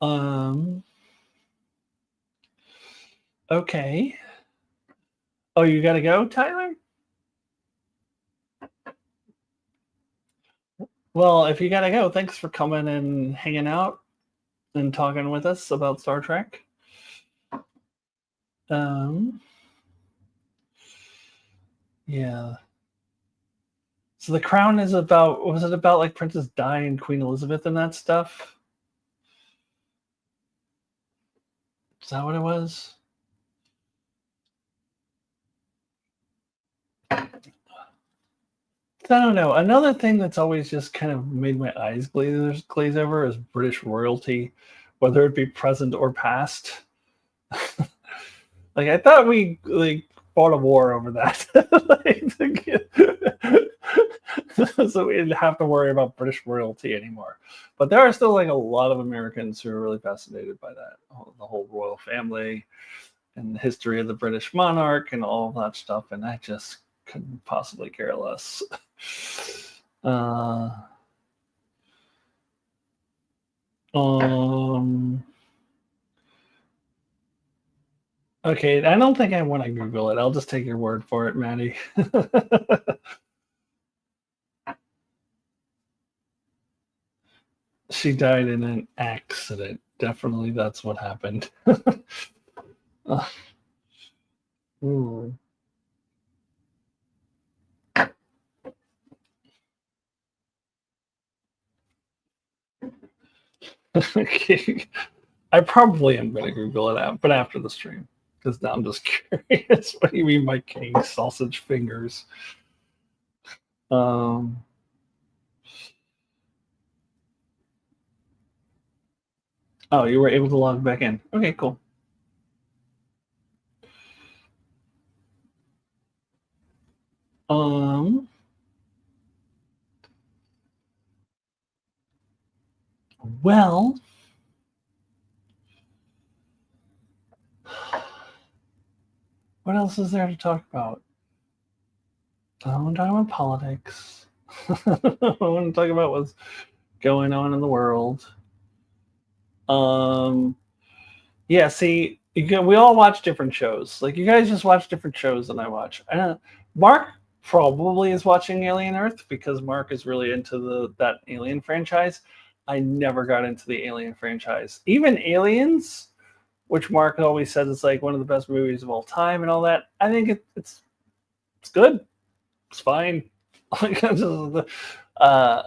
Um, okay. Oh, you got to go, Tyler? Well, if you got to go, thanks for coming and hanging out and talking with us about Star Trek. Um, yeah. So the Crown is about. Was it about like Princess Di and Queen Elizabeth and that stuff? Is that what it was? I don't know. Another thing that's always just kind of made my eyes glaze over is British royalty, whether it be present or past. Like I thought we like fought a war over that, so we didn't have to worry about British royalty anymore. But there are still like a lot of Americans who are really fascinated by that, the whole royal family and the history of the British monarch and all of that stuff. And I just couldn't possibly care less. Uh, um, Okay, I don't think I want to Google it. I'll just take your word for it, Maddie. She died in an accident. Definitely, that's what happened. Ooh. Okay. I probably am going to Google it out, but after the stream, because now I'm just curious. What do you mean by king sausage fingers? Um, oh, you were able to log back in. Okay, cool. Um, well, what else is there to talk about? I want to talk about politics. I want to talk about what's going on in the world. Um, yeah, see, we all watch different shows. Like you guys just watch different shows than I watch. I don't. Mark probably is watching Alien Earth because Mark is really into that Alien franchise. I never got into the Alien franchise. Even Aliens, which Mark always says is like one of the best movies of all time and all that. I think it's good. It's fine. uh,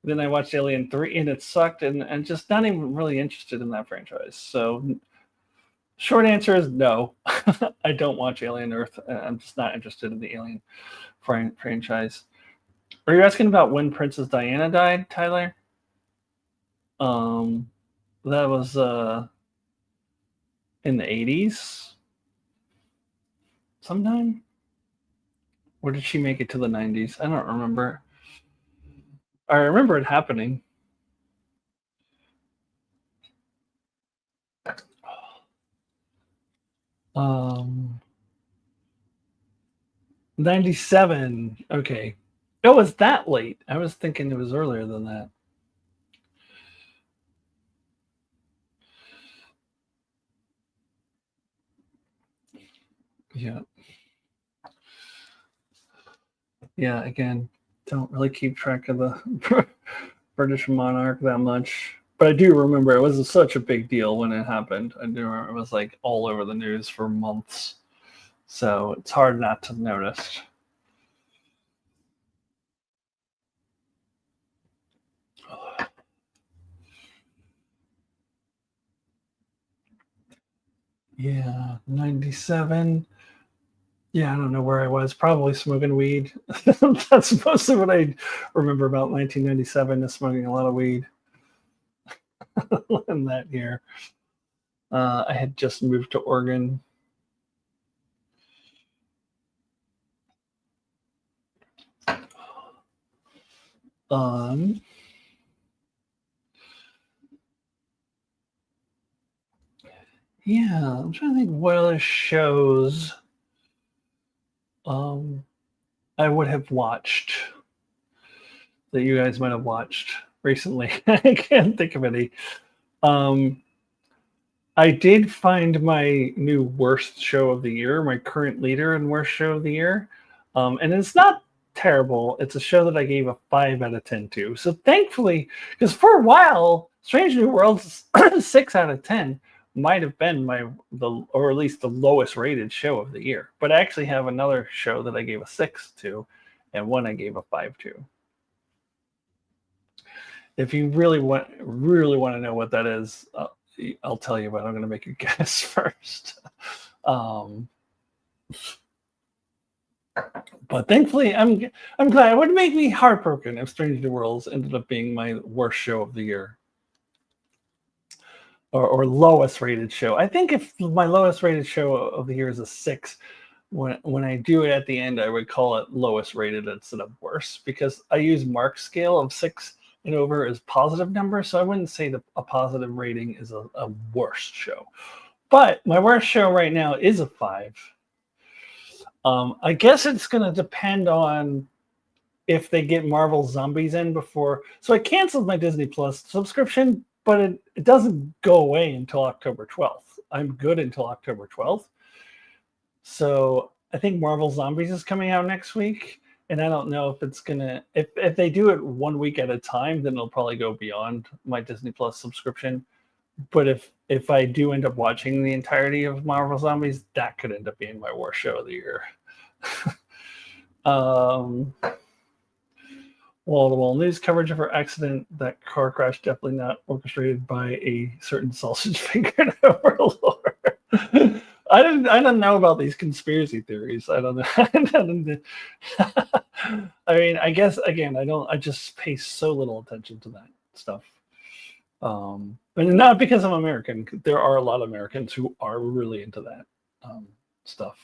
then I watched Alien 3 and it sucked and just not even really interested in that franchise. So short answer is no. I don't watch Alien Earth. I'm just not interested in the Alien franchise. Are you asking about when Princess Diana died, Tyler? Um, that was in the 80s sometime. Or did she make it to the 90s? I don't remember. I remember it happening. Um, 97. Okay. It was that late. I was thinking it was earlier than that. Yeah. Yeah, again, don't really keep track of the British monarch that much. But I do remember it was such a big deal when it happened. I do remember it was like all over the news for months. So it's hard not to notice. Yeah, 97. Yeah, I don't know where I was. Probably smoking weed. That's mostly what I remember about 1997 is smoking a lot of weed in that year. I had just moved to Oregon. Um, yeah, I'm trying to think what other shows um, I would have watched that you guys might have watched recently. I can't think of any. Um, I did find my new worst show of the year, my current leader and worst show of the year. And it's not terrible. It's a show that I gave a 5 out of 10 to. So thankfully, because for a while, Strange New Worlds 6 out of 10 might have been or at least the lowest rated show of the year. But I actually have another show that I gave a 6 to and one I gave a 5 to. If you really want to know what that is, I'll tell you, but I'm going to make you guess first. Um, but thankfully, I'm glad. It would make me heartbroken if Strange New Worlds ended up being my worst show of the year or lowest rated show. I think if my lowest rated show of the year is a 6, when I do it at the end, I would call it lowest rated instead of worst because I use Mark's scale of 6 and over as positive number, so I wouldn't say that a positive rating is a worst show. But my worst show right now is a 5. I guess it's going to depend on if they get Marvel Zombies in before. So I canceled my Disney Plus subscription, but it doesn't go away until October 12th. I'm good until October 12th. So I think Marvel Zombies is coming out next week, and I don't know if it's gonna if they do it 1 week at a time, then it'll probably go beyond my Disney Plus subscription. But if I do end up watching the entirety of Marvel Zombies, that could end up being my worst show of the year. Wall-to-wall news coverage of her accident. That car crash definitely not orchestrated by a certain sausage-fingered overlord. I didn't know about these conspiracy theories. I don't know. I mean, I guess again, I just pay so little attention to that stuff. And not because I'm American. There are a lot of Americans who are really into that stuff.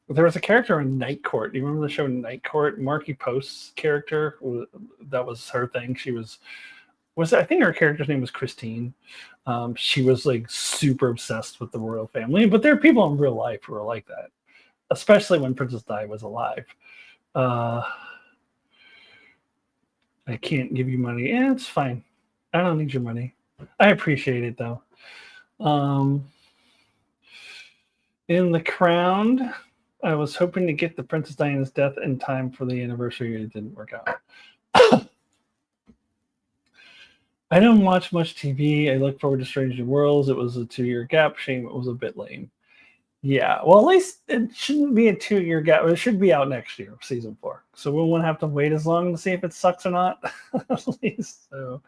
There was a character in Night Court. Do you remember the show Night Court? Marky Post's character, that was her thing. She was I think her character's name was Christine. She was like super obsessed with the royal family, but there are people in real life who are like that, especially when Princess Di was alive. I can't give you money. Yeah, it's fine. I don't need your money. I appreciate it though. In The Crown, I was hoping to get the Princess Diana's death in time for the anniversary. It didn't work out. I don't watch much TV. I look forward to Strange New Worlds. It was a 2-year gap. Shame it was a bit lame. Yeah, well, at least it shouldn't be a 2-year gap. It should be out next year, season 4. So we won't have to wait as long to see if it sucks or not. At least so.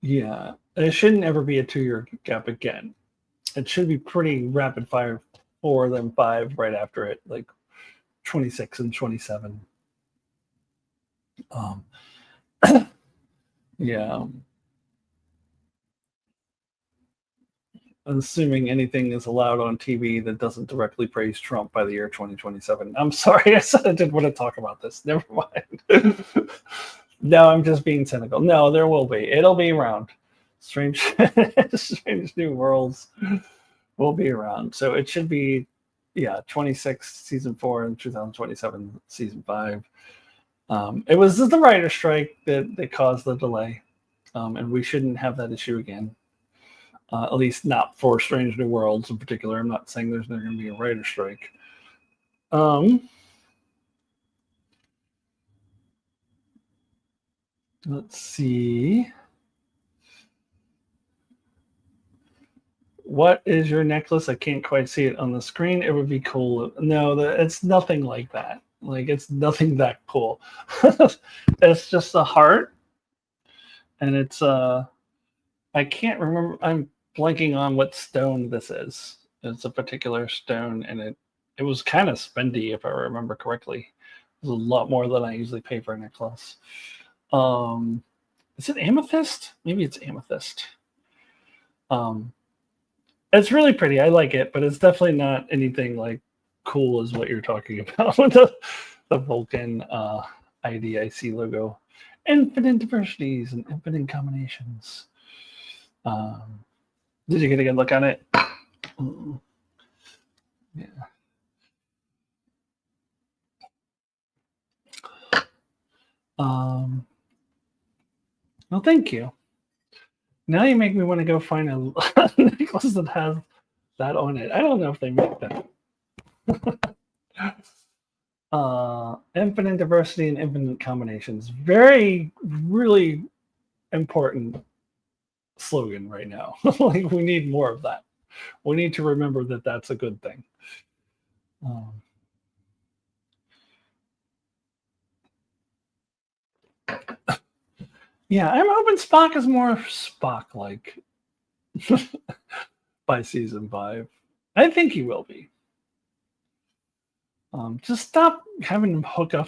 Yeah, it shouldn't ever be a 2-year gap again. It should be pretty rapid fire, 4, then 5 right after it, like 26 and 27. Yeah. Assuming anything is allowed on TV that doesn't directly praise Trump by the year 2027. I'm sorry, I said I didn't want to talk about this. Never mind. No, I'm just being cynical. No, there will be. It'll be around. Strange New Worlds will be around. So it should be, 26 season 4 and 2027 season 5. It was the writer's strike that caused the delay, and we shouldn't have that issue again. At least not for Strange New Worlds in particular. I'm not saying there's never going to be a writer's strike. Let's see. What is your necklace? I can't quite see it on the screen. It would be cool. No, it's nothing like that. Like, it's nothing that cool. It's just a heart. And it's, I can't remember. I'm blanking on what stone this is. It's a particular stone, and it was kind of spendy, if I remember correctly. It was a lot more than I usually pay for a necklace. Is it amethyst? Maybe it's amethyst. It's really pretty. I like it, but it's definitely not anything like cool as what you're talking about with the Vulcan IDIC logo. Infinite diversities and infinite combinations. Did you get a good look on it? Yeah. Well, thank you. Now you make me want to go find a necklace that has that on it. I don't know if they make that. Infinite diversity and infinite combinations. Very, really important slogan right now. Like, we need more of that. We need to remember that that's a good thing. Yeah, I'm hoping Spock is more Spock-like by season 5. I think he will be. Just stop having him hook up,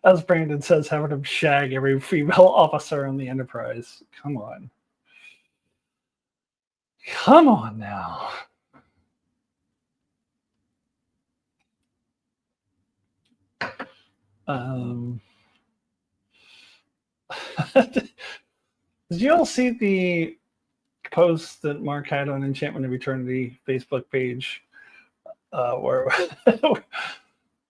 as Brandon says, having him shag every female officer on the Enterprise. Come on. Come on now. Did you all see the post that Mark had on Enchantment of Eternity Facebook page, where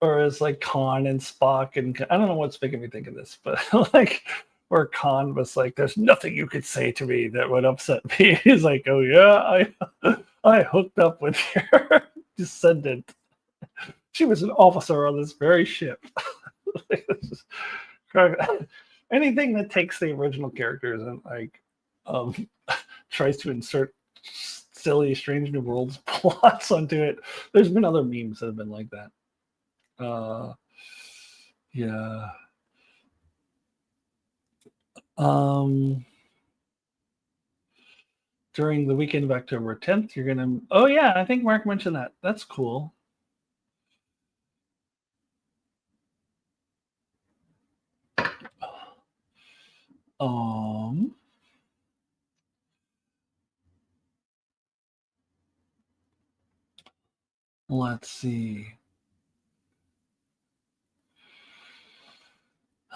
or as like Khan and Spock, and I don't know what's making me think of this, but like where Khan was like, "There's nothing you could say to me that would upset me." He's like, "Oh yeah, I hooked up with your descendant. She was an officer on this very ship." Anything that takes the original characters and like um, tries to insert silly Strange New Worlds plots onto it. There's been other memes that have been like that. Yeah. Um, during the weekend of October 10th, you're gonna. Oh yeah, I think Mark mentioned that. That's cool. Um, let's see.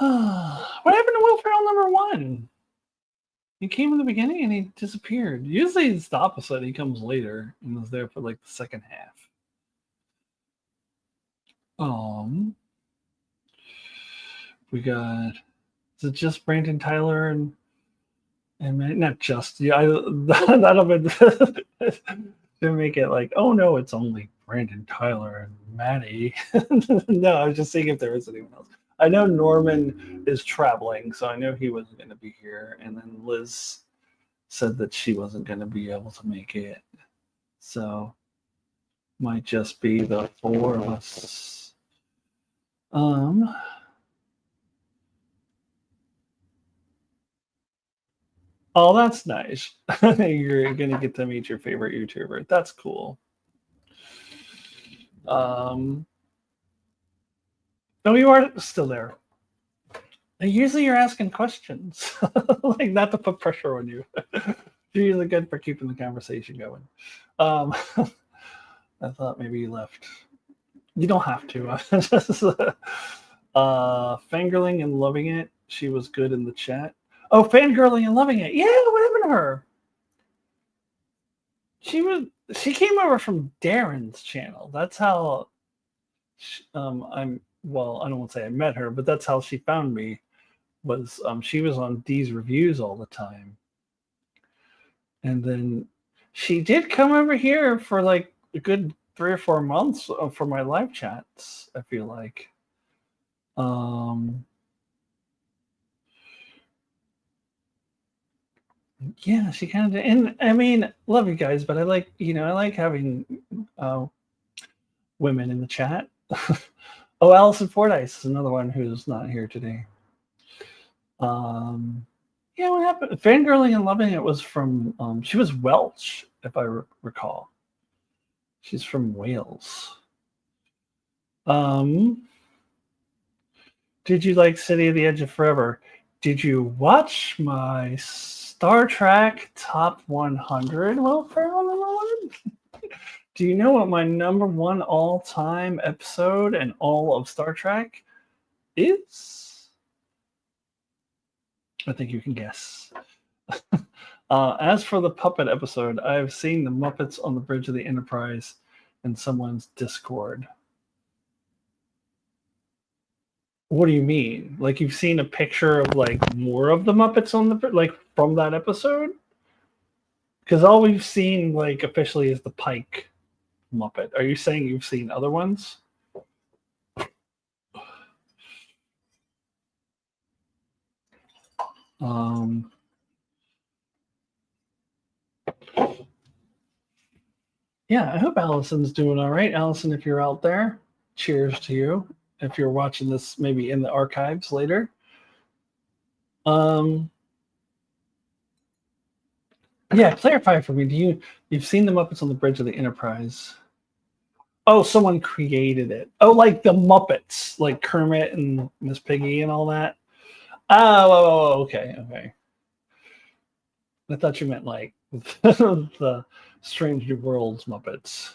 What happened to Will Ferrell #1? He came in the beginning and he disappeared. Usually it's the opposite. He comes later and was there for like the second half. We got, is it just Brandon Tyler and not just, yeah, that'll be to make it like, oh no, it's only Brandon Tyler and Maddie. No, I was just seeing if there is anyone else. I know Norman is traveling, so I know he wasn't going to be here. And then Liz said that she wasn't going to be able to make it. So might just be the four of us. Oh, that's nice. You're gonna get to meet your favorite YouTuber. That's cool. Oh, you are still there. Usually you're asking questions, like not to put pressure on you. You're usually good for keeping the conversation going. I thought maybe you left. You don't have to. Just, fangirling and loving it. She was good in the chat. Oh, fangirling and loving it. Yeah, what happened to her? She came over from Darren's channel. That's how I'm well, I don't want to say I met her, but that's how she found me. Was she was on D's reviews all the time. And then she did come over here for like a good 3 or 4 months for my live chats, I feel like. Yeah, she kind of, and I mean, love you guys, but I like, I like having women in the chat. Oh, Allison Fordyce is another one who's not here today. Yeah, what happened? Fangirling and loving it was from, she was Welsh, if I recall. She's from Wales. Did you like City of the Edge of Forever? Did you watch my Star Trek Top 100? Well, do you know what my #1 all-time episode in all of Star Trek is? I think you can guess. As for the puppet episode, I have seen the Muppets on the bridge of the Enterprise in someone's Discord. What do you mean? Like you've seen a picture of like more of the Muppets on the like from that episode? Because all we've seen like officially is the Pike Muppet. Are you saying you've seen other ones? Yeah, I hope Allison's doing all right. Allison, if you're out there, cheers to you. If you're watching this maybe in the archives later. Yeah, clarify for me. You've seen the Muppets on the bridge of the Enterprise? Oh, someone created it. Oh, like the Muppets, like Kermit and Miss Piggy and all that. Oh, okay. I thought you meant like the Strange New Worlds Muppets.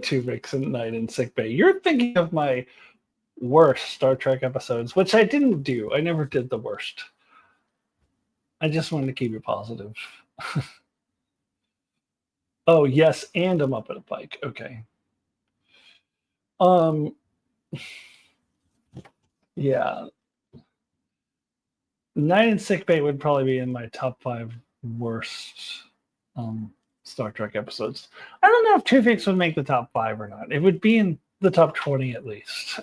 2 weeks and night in sick bay. You're thinking of my worst Star Trek episodes, which I didn't do. I never did the worst. I just wanted to keep it positive. Oh yes, and I'm up at a bike. Okay. Um. Yeah. Night and Sick Bay would probably be in my top 5 worst um, Star Trek episodes. I don't know if Two Fakes would make the top 5 or not. It would be in the top 20 at least.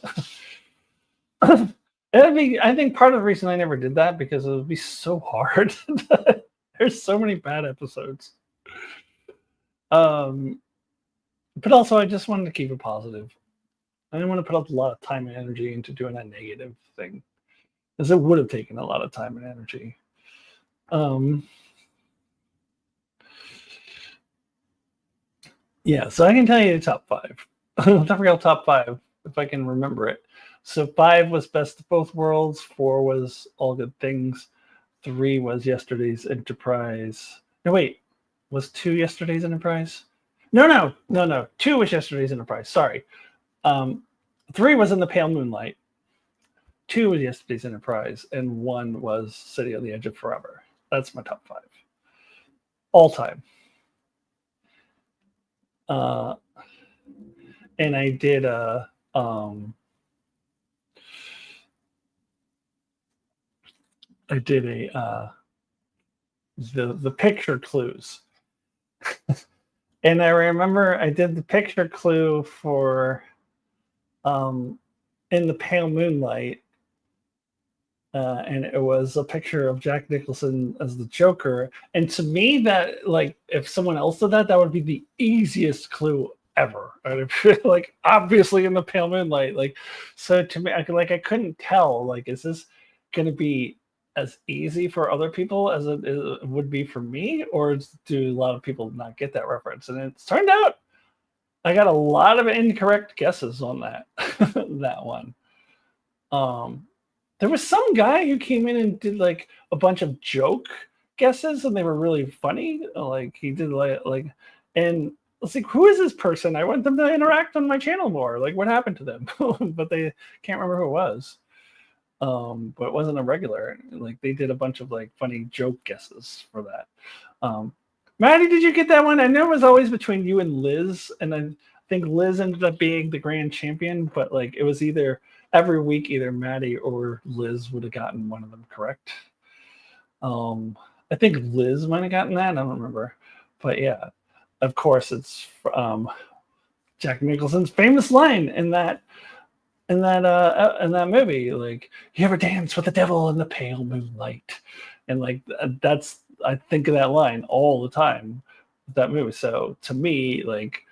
I think part of the reason I never did that because it would be so hard. There's so many bad episodes. Um, but also, I just wanted to keep it positive. I didn't want to put a lot of time and energy into doing a negative thing, because it would have taken a lot of time and energy. Yeah, so I can tell you the top 5. Don't forget top 5 if I can remember it. So 5 was Best of Both Worlds. 4 was All Good Things. 3 was Yesterday's Enterprise. No, wait, was 2 Yesterday's Enterprise? No. 2 was Yesterday's Enterprise. Sorry. 3 was In the Pale Moonlight. 2 was Yesterday's Enterprise, and 1 was City on the Edge of Forever. That's my top 5 all time. And I did the picture clues. And I remember I did the picture clue for In the Pale Moonlight, and it was a picture of Jack Nicholson as the Joker. And to me, that, like, if someone else did that, that would be the easiest clue ever. I'd feel like, obviously In the Pale Moonlight. Like, so to me, I couldn't tell, like, is this going to be as easy for other people as it would be for me, or do a lot of people not get that reference? And it's turned out I got a lot of incorrect guesses on that that one. There was some guy who came in and did like a bunch of joke guesses, and they were really funny. Like he did like, and I was like, who is this person? I want them to interact on my channel more. Like, what happened to them? But they can't remember who it was. But it wasn't a regular. Like they did a bunch of like funny joke guesses for that. Maddie, did you get that one? I know it was always between you and Liz, and I think Liz ended up being the grand champion, but like it was either every week, either Maddie or Liz would have gotten one of them correct. I think Liz might have gotten that. I don't remember, but yeah, of course, it's Jack Nicholson's famous line in that movie, like, you ever dance with the devil in the pale moonlight? And like that's, I think of that line all the time with that movie. So to me, like,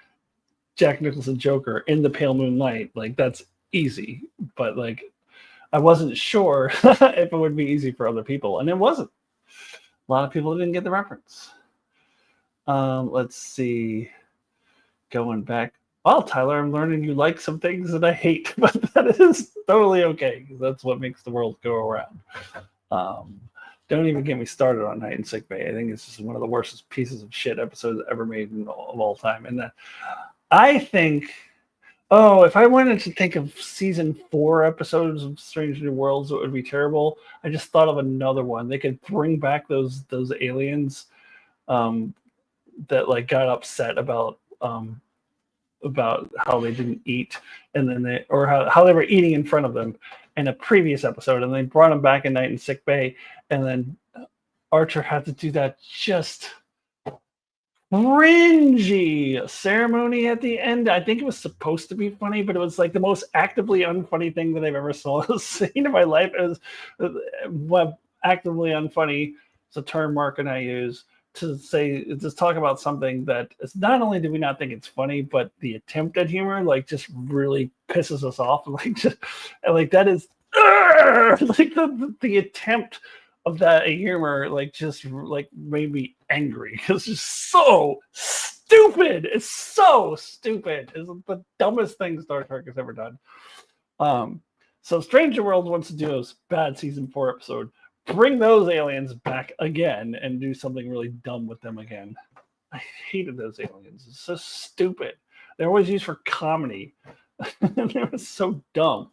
Jack Nicholson Joker in the pale moonlight, like, that's easy. But like, I wasn't sure if it would be easy for other people, and it wasn't. A lot of people didn't get the reference. Let's see. Going back. Well, Tyler, I'm learning you like some things that I hate, but that is totally okay, because that's what makes the world go around. Don't even get me started on Night and Sick Bay. I think it's just one of the worst pieces of shit episodes ever made of all time. And I think, if I wanted to think of season 4 episodes of Strange New Worlds, it would be terrible. I just thought of another one. They could bring back those aliens that like got upset about how they didn't eat, and then how they were eating in front of them in a previous episode, and they brought them back in Night and Sick Bay, and then Archer had to do that just cringy ceremony at the end. I think it was supposed to be funny, but it was like the most actively unfunny thing that I've ever seen in my life. It was actively unfunny. It's a term Mark and I use to talk about something that is, not only do we not think it's funny, but the attempt at humor like just really pisses us off. Like that is like the attempt of that humor like just like made me angry. It's just so stupid. It's so stupid. It's the dumbest thing Star Trek has ever done. So Stranger Worlds wants to do a bad season 4 episode. Bring those aliens back again and do something really dumb with them again. I hated those aliens. It's so stupid. They're always used for comedy. They were so dumb.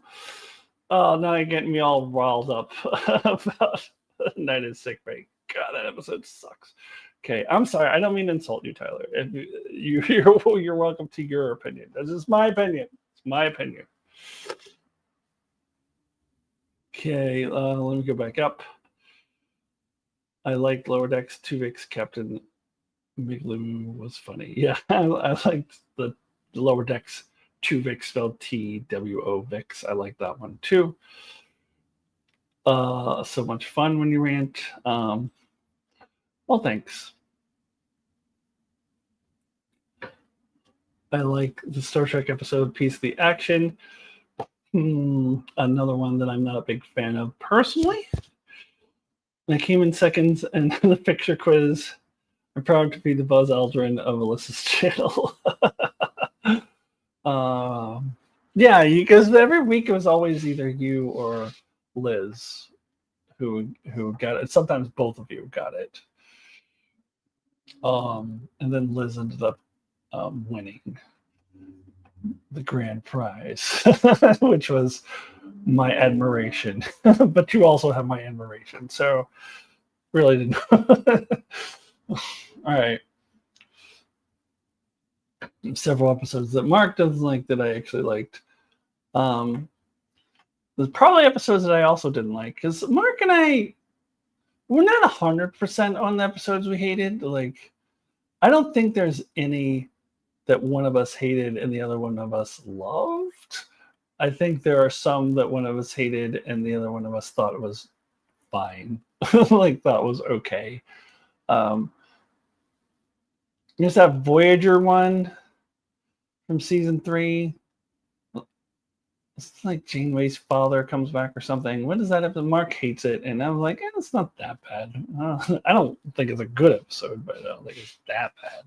Oh, now you're getting me all riled up about Night and Sick Bay. God, that episode sucks. Okay, I'm sorry. I don't mean to insult you, Tyler. If you're welcome to your opinion. This is my opinion. It's my opinion. Okay, let me go back up. I liked Lower Decks. Tuvix Captain Migloo was funny. Yeah, I liked the Lower Decks Tuvix spelled TWO Vix. I like that one too. So much fun when you rant. Well, thanks. I like the Star Trek episode Piece of the Action. Another one that I'm not a big fan of personally. I came in second in the picture quiz. I'm proud to be the Buzz Aldrin of Alyssa's channel. Yeah, because every week it was always either you or Liz who got it. Sometimes both of you got it. And then Liz ended up winning the grand prize, which was my admiration. But you also have my admiration, so really didn't. All right. Several episodes that Mark doesn't like that I actually liked. There's probably episodes that I also didn't like because Mark and I we're not 100% on the episodes we hated. Like, I don't think there's any that one of us hated and the other one of us loved. I think there are some that one of us hated and the other one of us thought it was fine, like thought was okay. There's that Voyager one from season 3. It's like Janeway's father comes back or something. What is that episode? Mark hates it, and I'm like, it's not that bad. I don't think it's a good episode, but I don't think it's that bad.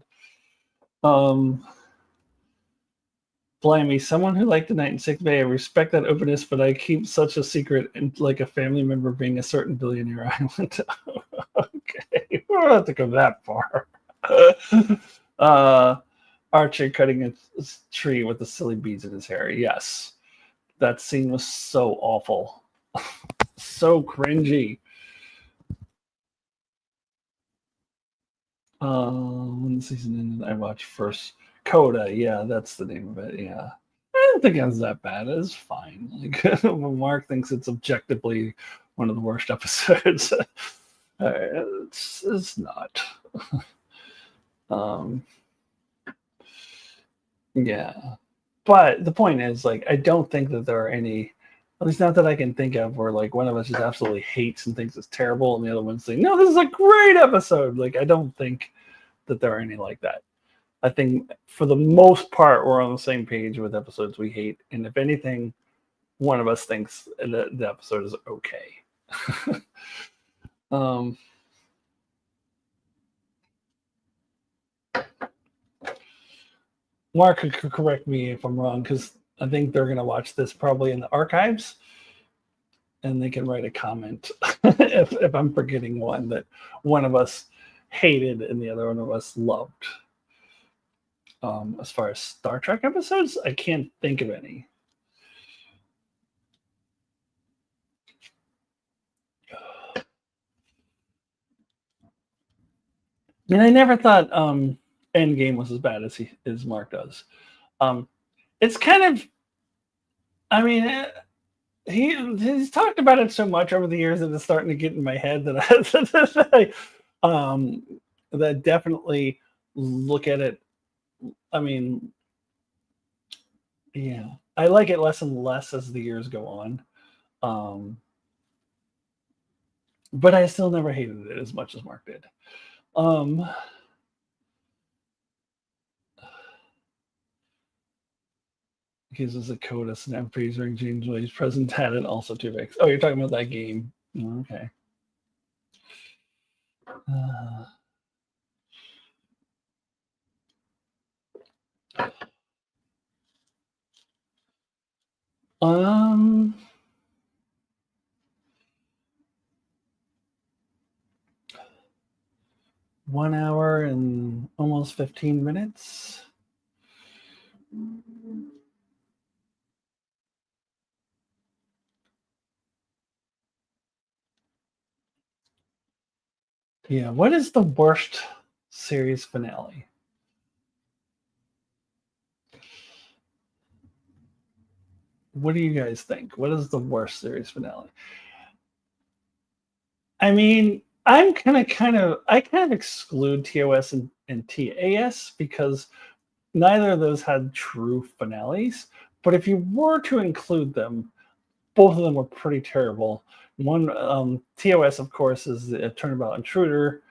Blimey, someone who liked the Night in Sick Bay, I respect that openness, but I keep such a secret and like a family member being a certain billionaire island. Okay, we don't have to go that far. Archer cutting a tree with the silly beads in his hair. Yes, that scene was so awful, so cringy. When the season ended, I watched first Coda. Yeah, that's the name of it. Yeah, I don't think it was that bad. It's fine. Like Mark thinks it's objectively one of the worst episodes. It's not. Yeah, but the point is, like, I don't think that there are any, at least not that I can think of, where like one of us just absolutely hates and thinks it's terrible, and the other one's saying, "No, this is a great episode." Like, I don't think that there are any like that. I think for the most part, we're on the same page with episodes we hate, and if anything, one of us thinks the episode is okay. Mark could correct me if I'm wrong, because I think they're going to watch this probably in the archives, and they can write a comment if I'm forgetting one that one of us hated and the other one of us loved. As far as Star Trek episodes, I can't think of any. And I never thought Endgame was as bad as Mark does. It's kind of, I mean, he's talked about it so much over the years that it's starting to get in my head that that definitely look at it. I mean, yeah, I like it less and less as the years go on. But I still never hated it as much as Mark did. Because it's a Coda snap freezing James Way's present had it also too big. Oh, you're talking about that game. Oh, okay. Um 1 hour and almost 15 minutes. Yeah, what is the worst series finale. What do you guys think? What is the worst series finale? I mean, I kind of exclude TOS and TAS because neither of those had true finales. But if you were to include them, both of them were pretty terrible. One, TOS, of course, is the Turnabout Intruder,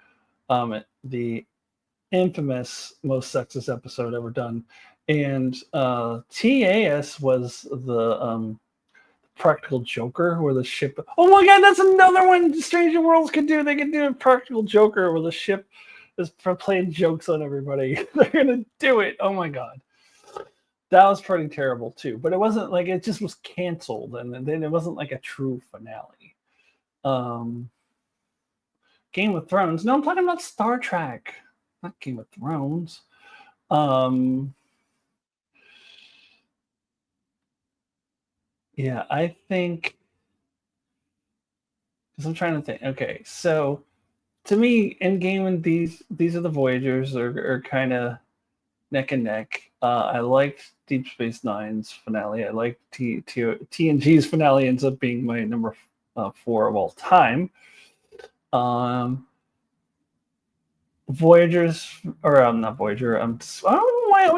the infamous most sexist episode ever done, and TAS was the Practical Joker, where the ship. Oh my God, that's another one Stranger Worlds could do. They could do a Practical Joker where the ship is playing jokes on everybody. They're gonna do it. Oh my God, that was pretty terrible too. But it wasn't like it just was canceled, and then it wasn't like a true finale. Game of Thrones. No, I'm talking about Star Trek, not Game of Thrones. Yeah, I think because I'm trying to think. Okay, so to me, Endgame and these are the Voyagers are kind of neck and neck. I liked Deep Space Nine's finale. I like TNG's finale ends up being my number 4 of all time. Voyagers, or not Voyager. I don't know why I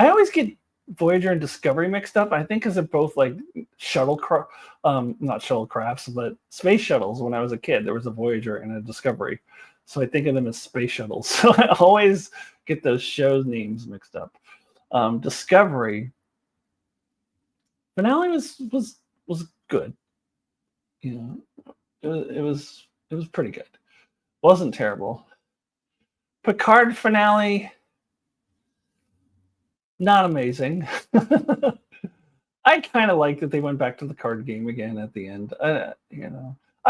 always get Voyager and Discovery mixed up. I think because they're both like shuttlecraft, not shuttlecrafts, but space shuttles. When I was a kid, there was a Voyager and a Discovery, so I think of them as space shuttles. So I always get those shows names mixed up. Discovery finale was good. You know, it was pretty good. Wasn't terrible. Picard finale, not amazing. I kind of like that they went back to the card game again at the end. I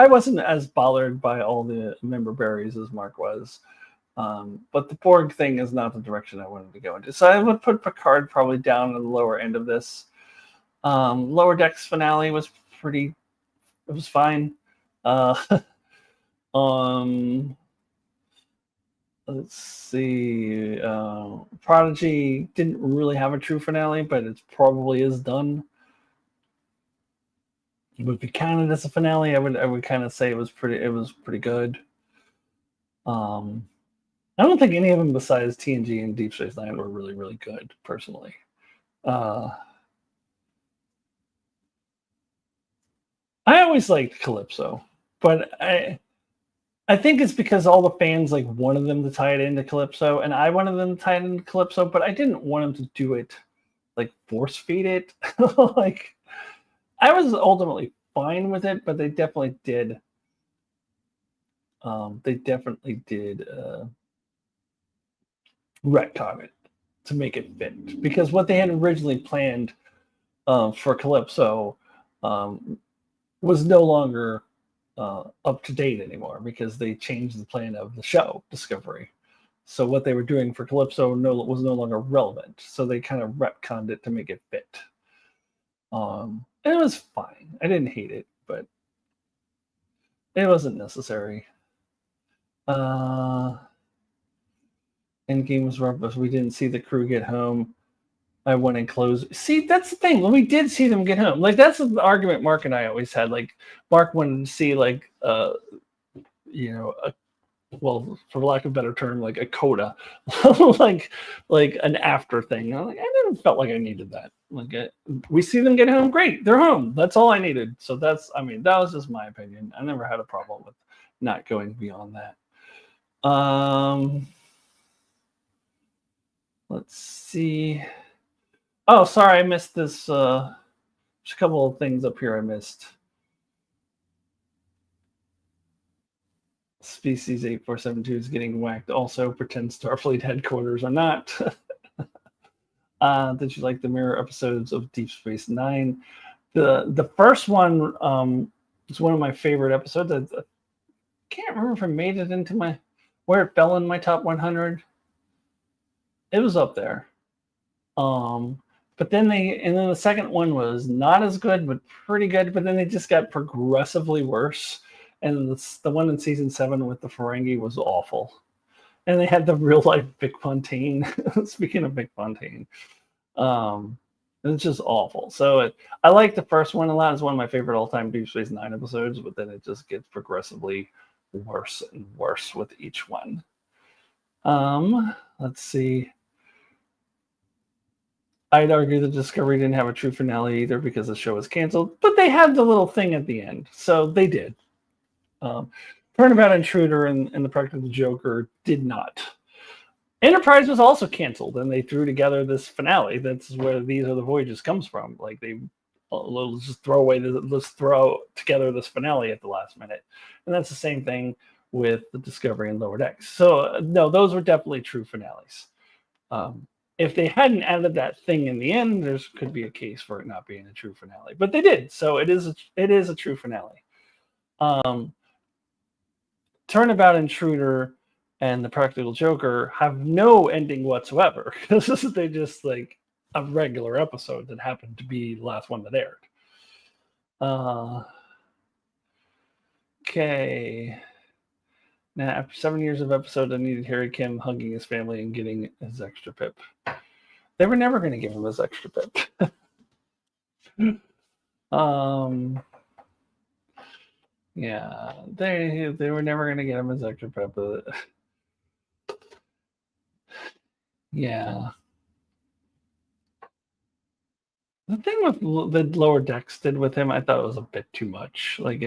wasn't as bothered by all the member berries as Mark was. But the Borg thing is not the direction I wanted to go into. So I would put Picard probably down at the lower end of this. Lower Decks finale was it was fine. Let's see. Prodigy didn't really have a true finale, but it probably is done. But if you count it as a finale, I would kind of say it was pretty good. I don't think any of them besides TNG and Deep Space Nine were really, really good, personally. I always liked Calypso, but I think it's because all the fans like wanted them to tie it into Calypso, and I wanted them to tie it into Calypso, but I didn't want them to do it like force feed it. Like I was ultimately fine with it, but they definitely did. Retcon it to make it fit, because what they had originally planned for Calypso was no longer up to date anymore, because they changed the plan of the show Discovery. So what they were doing for Calypso was no longer relevant. So they kind of retconned it to make it fit. And it was fine. I didn't hate it, but it wasn't necessary. Endgame was rough, but we didn't see the crew get home. I went and closed. See, that's the thing. When we did see them get home, like that's the argument Mark and I always had. Like Mark wanted to see like well, for lack of a better term, like a coda, like an after thing. I'm like, I never felt like I needed that. Like we see them get home, great, they're home. That's all I needed. So that was just my opinion. I never had a problem with not going beyond that. Let's see. Oh, sorry, I missed this. There's a couple of things up here I missed. Species 8472 is getting whacked. Also, pretend Starfleet headquarters are not. Did you like the mirror episodes of Deep Space Nine? The first one is one of my favorite episodes. I can't remember if I made it into where it fell in my top 100. It was up there. But then the second one was not as good, but pretty good. But then they just got progressively worse. And the one in season 7 with the Ferengi was awful. And they had the real life Vic Fontaine. Speaking of Vic Fontaine, it's just awful. So I like the first one a lot. It's one of my favorite all time Deep Space Nine episodes, but then it just gets progressively worse and worse with each one. Let's see. I'd argue that Discovery didn't have a true finale either because the show was canceled, but they had the little thing at the end, so they did. Turnabout Intruder and the Practical Joker did not. Enterprise was also canceled, and they threw together this finale. That's where These Are the Voyages comes from. Like let's just let's throw together this finale at the last minute, and that's the same thing with the Discovery and Lower Decks. So no, those were definitely true finales. If they hadn't added that thing in the end, there could be a case for it not being a true finale. But they did, so it is a true finale. Turnabout Intruder and the Practical Joker have no ending whatsoever because they just like a regular episode that happened to be the last one that aired. Okay. Now, after 7 years of episode, I needed Harry Kim hugging his family and getting his extra pip. They were never going to give him his extra pip. Yeah, they were never going to get him his extra pip. Yeah. The thing with the Lower Decks did with him, I thought it was a bit too much. Like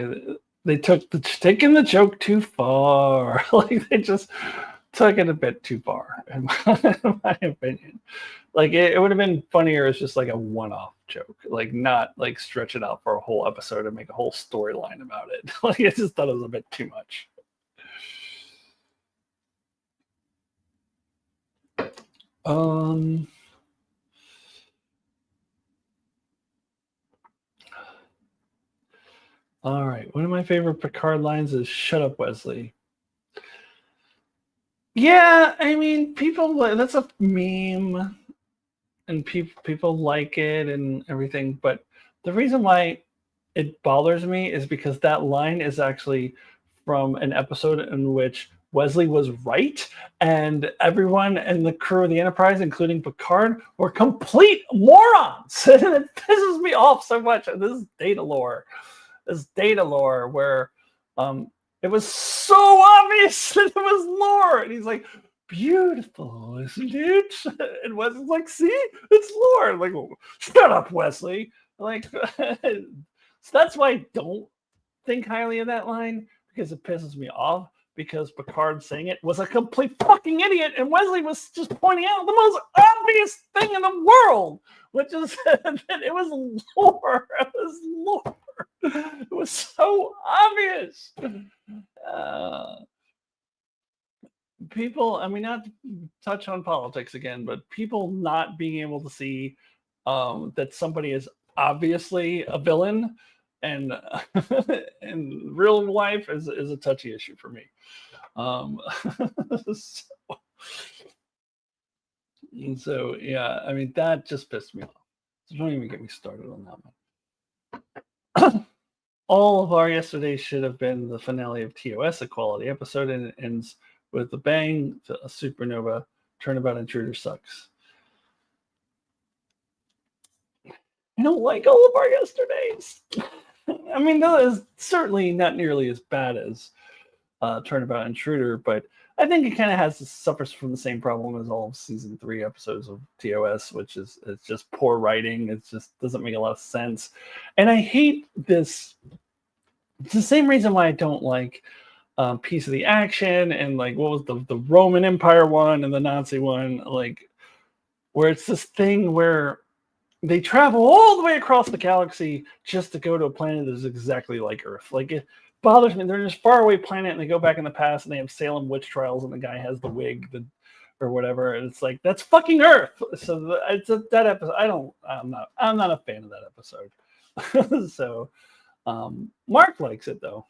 they took taking the joke too far. Like they just took it a bit too far, in my opinion. Like it would have been funnier as just like a one-off joke, like not like stretch it out for a whole episode and make a whole storyline about it. Like I just thought it was a bit too much. All right. One of my favorite Picard lines is "Shut up, Wesley." Yeah, I mean, people that's a meme, and people like it and everything. But the reason why it bothers me is because that line is actually from an episode in which Wesley was right, and everyone in the crew of the Enterprise, including Picard, were complete morons. And it pisses me off so much. This is data lore. This data lore where it was so obvious that it was lore. And he's like, beautiful, isn't it? And Wesley's like, see, it's lore. I'm like, shut up, Wesley. Like, so that's why I don't think highly of that line, because it pisses me off. Because Picard saying it was a complete fucking idiot, and Wesley was just pointing out the most obvious thing in the world, which is that it was lore. It was lore. It was so obvious. People, I mean, not to touch on politics again, but people not being able to see that somebody is obviously a villain and in real life is a touchy issue for me. So yeah, I mean that just pissed me off. So don't even get me started on that one. All of our yesterday should have been the finale of TOS, a quality episode, and it ends with a bang, a supernova. Turnabout Intruder sucks. I don't like all of our yesterdays. I mean, that is certainly not nearly as bad as Turnabout Intruder, but I think it kind of suffers from the same problem as all of season 3 episodes of TOS, which is it's just poor writing. It just doesn't make a lot of sense, and I hate this. It's the same reason why I don't like Piece of the Action and like what was the Roman Empire one and the Nazi one, like where it's this thing where they travel all the way across the galaxy just to go to a planet that is exactly like Earth. Like it bothers me. They're in this faraway planet and they go back in the past and they have Salem witch trials and the guy has the wig or whatever. And it's like, that's fucking Earth. So that episode, I'm not a fan of that episode. So Mark likes it though.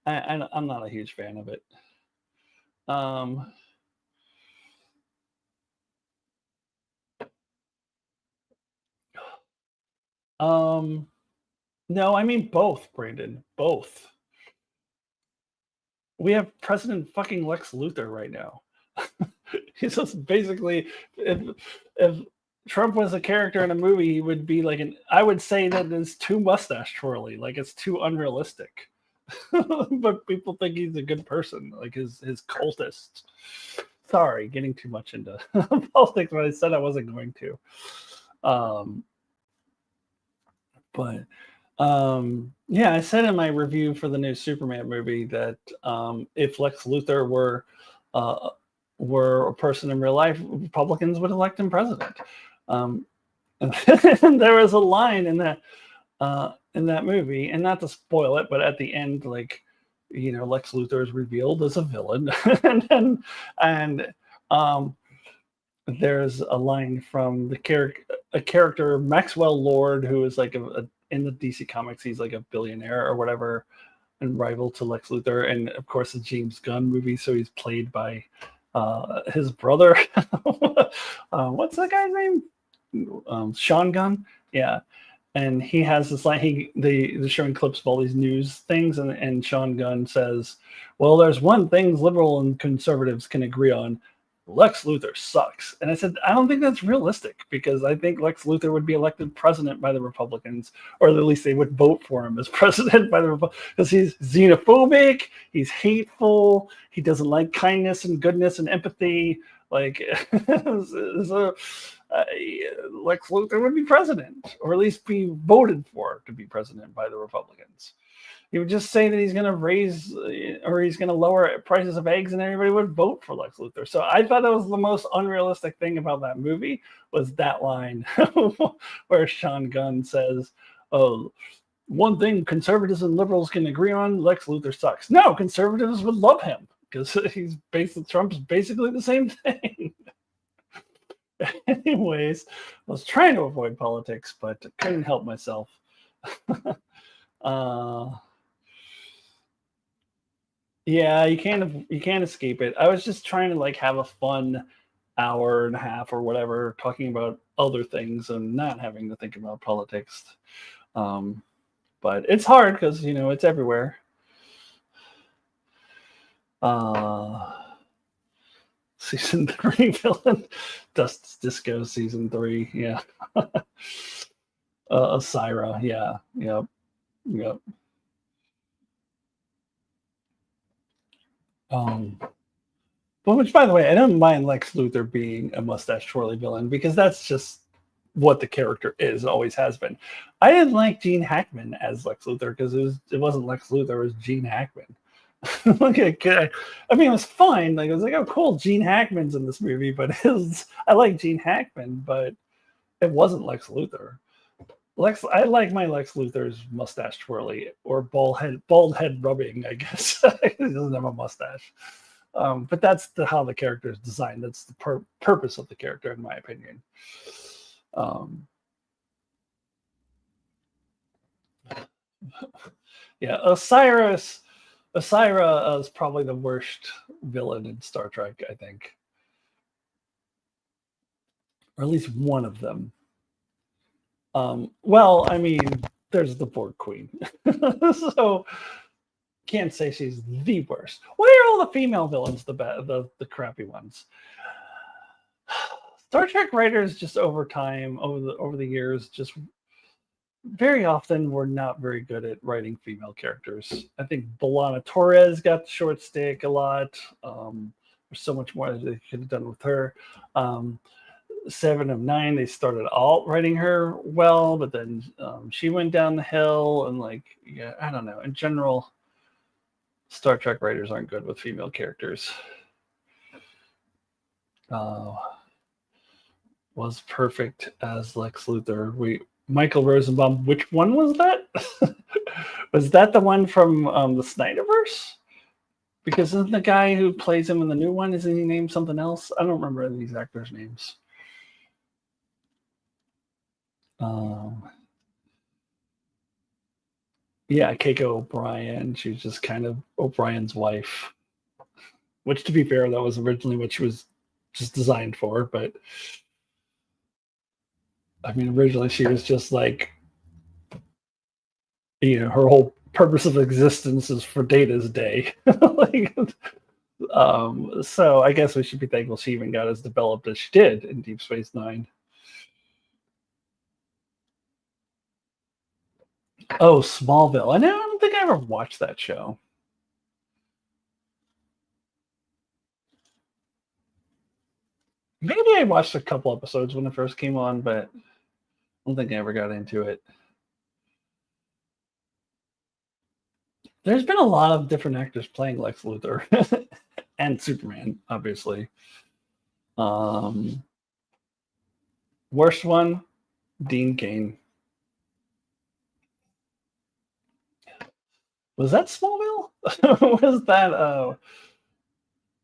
I'm not a huge fan of it. No, I mean both, Brandon. Both. We have President fucking Lex Luthor right now. He's just basically, if Trump was a character in a movie, he would be like I would say that it's too mustache twirly, like it's too unrealistic. But people think he's a good person, like his cultists. Sorry, getting too much into politics, but I said I wasn't going to. Um, but yeah, I said in my review for the new Superman movie that if Lex Luthor were a person in real life, Republicans would elect him president. And there was a line in that movie, and not to spoil it, but at the end, like, Lex Luthor is revealed as a villain, and there's a line from a character Maxwell Lord, who is like in the DC comics, he's like a billionaire or whatever, and rival to Lex Luthor, and of course the James Gunn movie, so he's played by his brother. What's that guy's name? Sean Gunn. Yeah. And he has this line. They're showing clips of all these news things, and Sean Gunn says, "Well, there's one thing liberal and conservatives can agree on: Lex Luthor sucks." And I said, I don't think that's realistic, because I think Lex Luthor would be elected president by the Republicans, or at least they would vote for him as president by the Republicans, because he's xenophobic, he's hateful, he doesn't like kindness and goodness and empathy. Like, Lex Luthor would be president, or at least be voted for to be president by the Republicans. He would just say that he's going to raise or he's going to lower prices of eggs, and everybody would vote for Lex Luthor. So I thought that was the most unrealistic thing about that movie, was that line where Sean Gunn says, "Oh, one thing conservatives and liberals can agree on: Lex Luthor sucks." No, conservatives would love him, because Trump's basically the same thing. Anyways, I was trying to avoid politics, but couldn't help myself. Yeah, you can't escape it. I was just trying to like have a fun hour and a half or whatever, talking about other things and not having to think about politics. But it's hard because it's everywhere. Season 3 villain, Dust Disco season 3, yeah. Osira, yeah, yep. But which, by the way, I don't mind Lex Luthor being a mustache twirly villain, because that's just what the character is, always has been. I didn't like Gene Hackman as Lex Luthor, because it wasn't Lex Luthor, it was Gene Hackman. I mean, it was fine. Like, it was like, oh, cool, Gene Hackman's in this movie, but I like Gene Hackman, but it wasn't Lex Luthor. I like my Lex Luthor's mustache twirly, or bald head rubbing, I guess. He doesn't have a mustache. But that's how the character is designed. That's the purpose of the character, in my opinion. Yeah, Osira is probably the worst villain in Star Trek, I think. Or at least one of them. Well, I mean, there's the Borg Queen. So can't say she's the worst. Why are all the female villains the crappy ones? Star Trek writers, just over the years, just very often were not very good at writing female characters. I think B'Elanna Torres got the short stick a lot. There's so much more they could have done with her. 7 of 9, they started alt writing her well, but then she went down the hill, and I don't know. In general, Star Trek writers aren't good with female characters. Was perfect as Lex Luthor. Michael Rosenbaum, which one was that? Was that the one from the Snyderverse? Because isn't the guy who plays him in the new one, isn't he named something else? I don't remember these actors' names. Yeah, Keiko O'Brien. She's just kind of O'Brien's wife. Which, to be fair, that was originally what she was just designed for. But I mean, originally she was just like, her whole purpose of existence is for Data's day. So I guess we should be thankful she even got as developed as she did in Deep Space Nine. Oh, Smallville. I don't think I ever watched that show. Maybe I watched a couple episodes when it first came on, but I don't think I ever got into it. There's been a lot of different actors playing Lex Luthor and Superman, obviously. Worst one, Dean Cain. Was that Smallville? Was that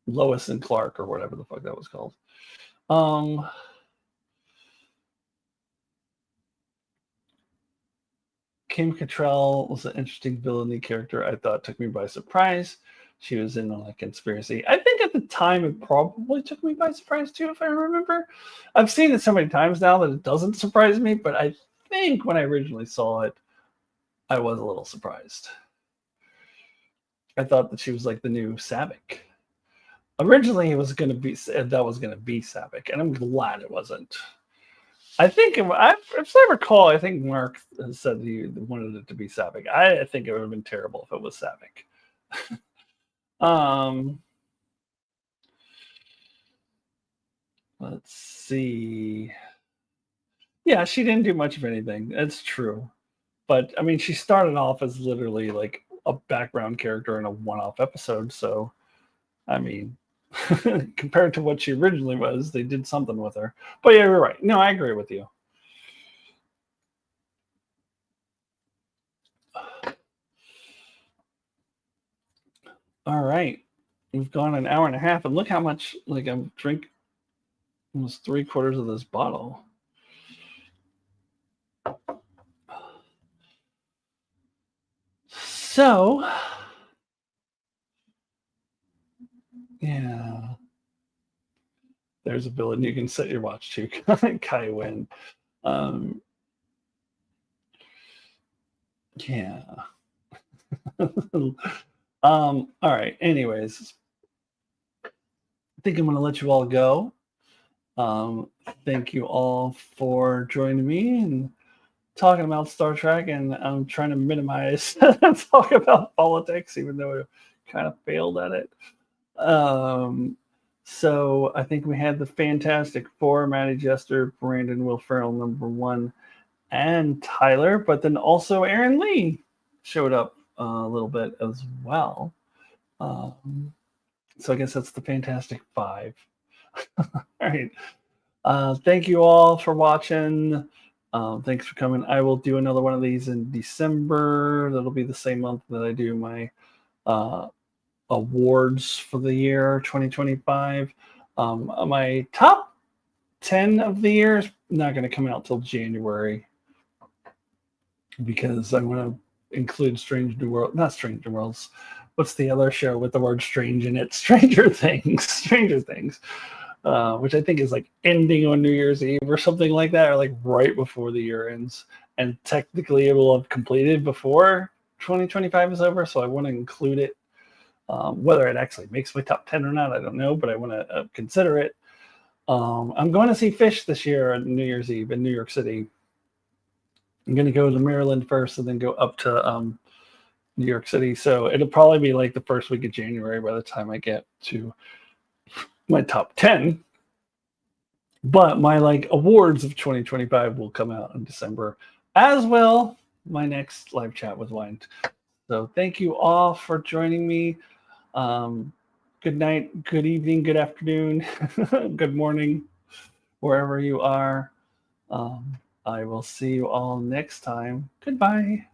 Lois and Clark or whatever the fuck that was called? Kim Cattrall was an interesting villainy character. I thought took me by surprise. She was in on a conspiracy. I think at the time it probably took me by surprise too, if I remember. I've seen it so many times now that it doesn't surprise me, but I think when I originally saw it, I was a little surprised. I thought that she was like the new Savick. Originally, it was going to be Savick, and I'm glad it wasn't. I think, if I recall, I think Mark said he wanted it to be Savick. I think it would have been terrible if it was Savick. Let's see. Yeah, she didn't do much of anything. It's true. But I mean, she started off as literally like a background character in a one-off episode. So, I mean, compared to what she originally was, they did something with her. But yeah, you're right. No, I agree with you. All right. We've gone an hour and a half, and look how much, like, I'm drinking almost 3/4 of this bottle. So, yeah. There's a villain you can set your watch to. Kai Wen. Yeah. All right. Anyways, I think I'm going to let you all go. Thank you all for joining me and talking about Star Trek, and I'm trying to minimize talk about politics, even though I kind of failed at it. So I think we had the Fantastic Four: Matty Jester, Brandon Will Ferrell, #1, and Tyler, but then also Aaron Lee showed up a little bit as well. So I guess that's the Fantastic Five. All right. Thank you all for watching. Thanks for coming. I will do another one of these in December. That'll be the same month that I do my awards for the year 2025. My top 10 of the year is not going to come out till January because I'm going to include not Strange New Worlds. What's the other show with the word strange in it? Stranger Things, which I think is like ending on New Year's Eve or something like that, or like right before the year ends. And technically it will have completed before 2025 is over. So I want to include it. Whether it actually makes my top 10 or not, I don't know, but I want to consider it. I'm going to see Fish this year on New Year's Eve in New York City. I'm going to go to Maryland first and then go up to New York City. So it'll probably be like the first week of January by the time I get to my top 10. But my like awards of 2025 will come out in December, as will my next live chat with Wind. So thank you all for joining me. Good night, good evening, good afternoon, good morning, wherever you are. I will see you all next time. Goodbye.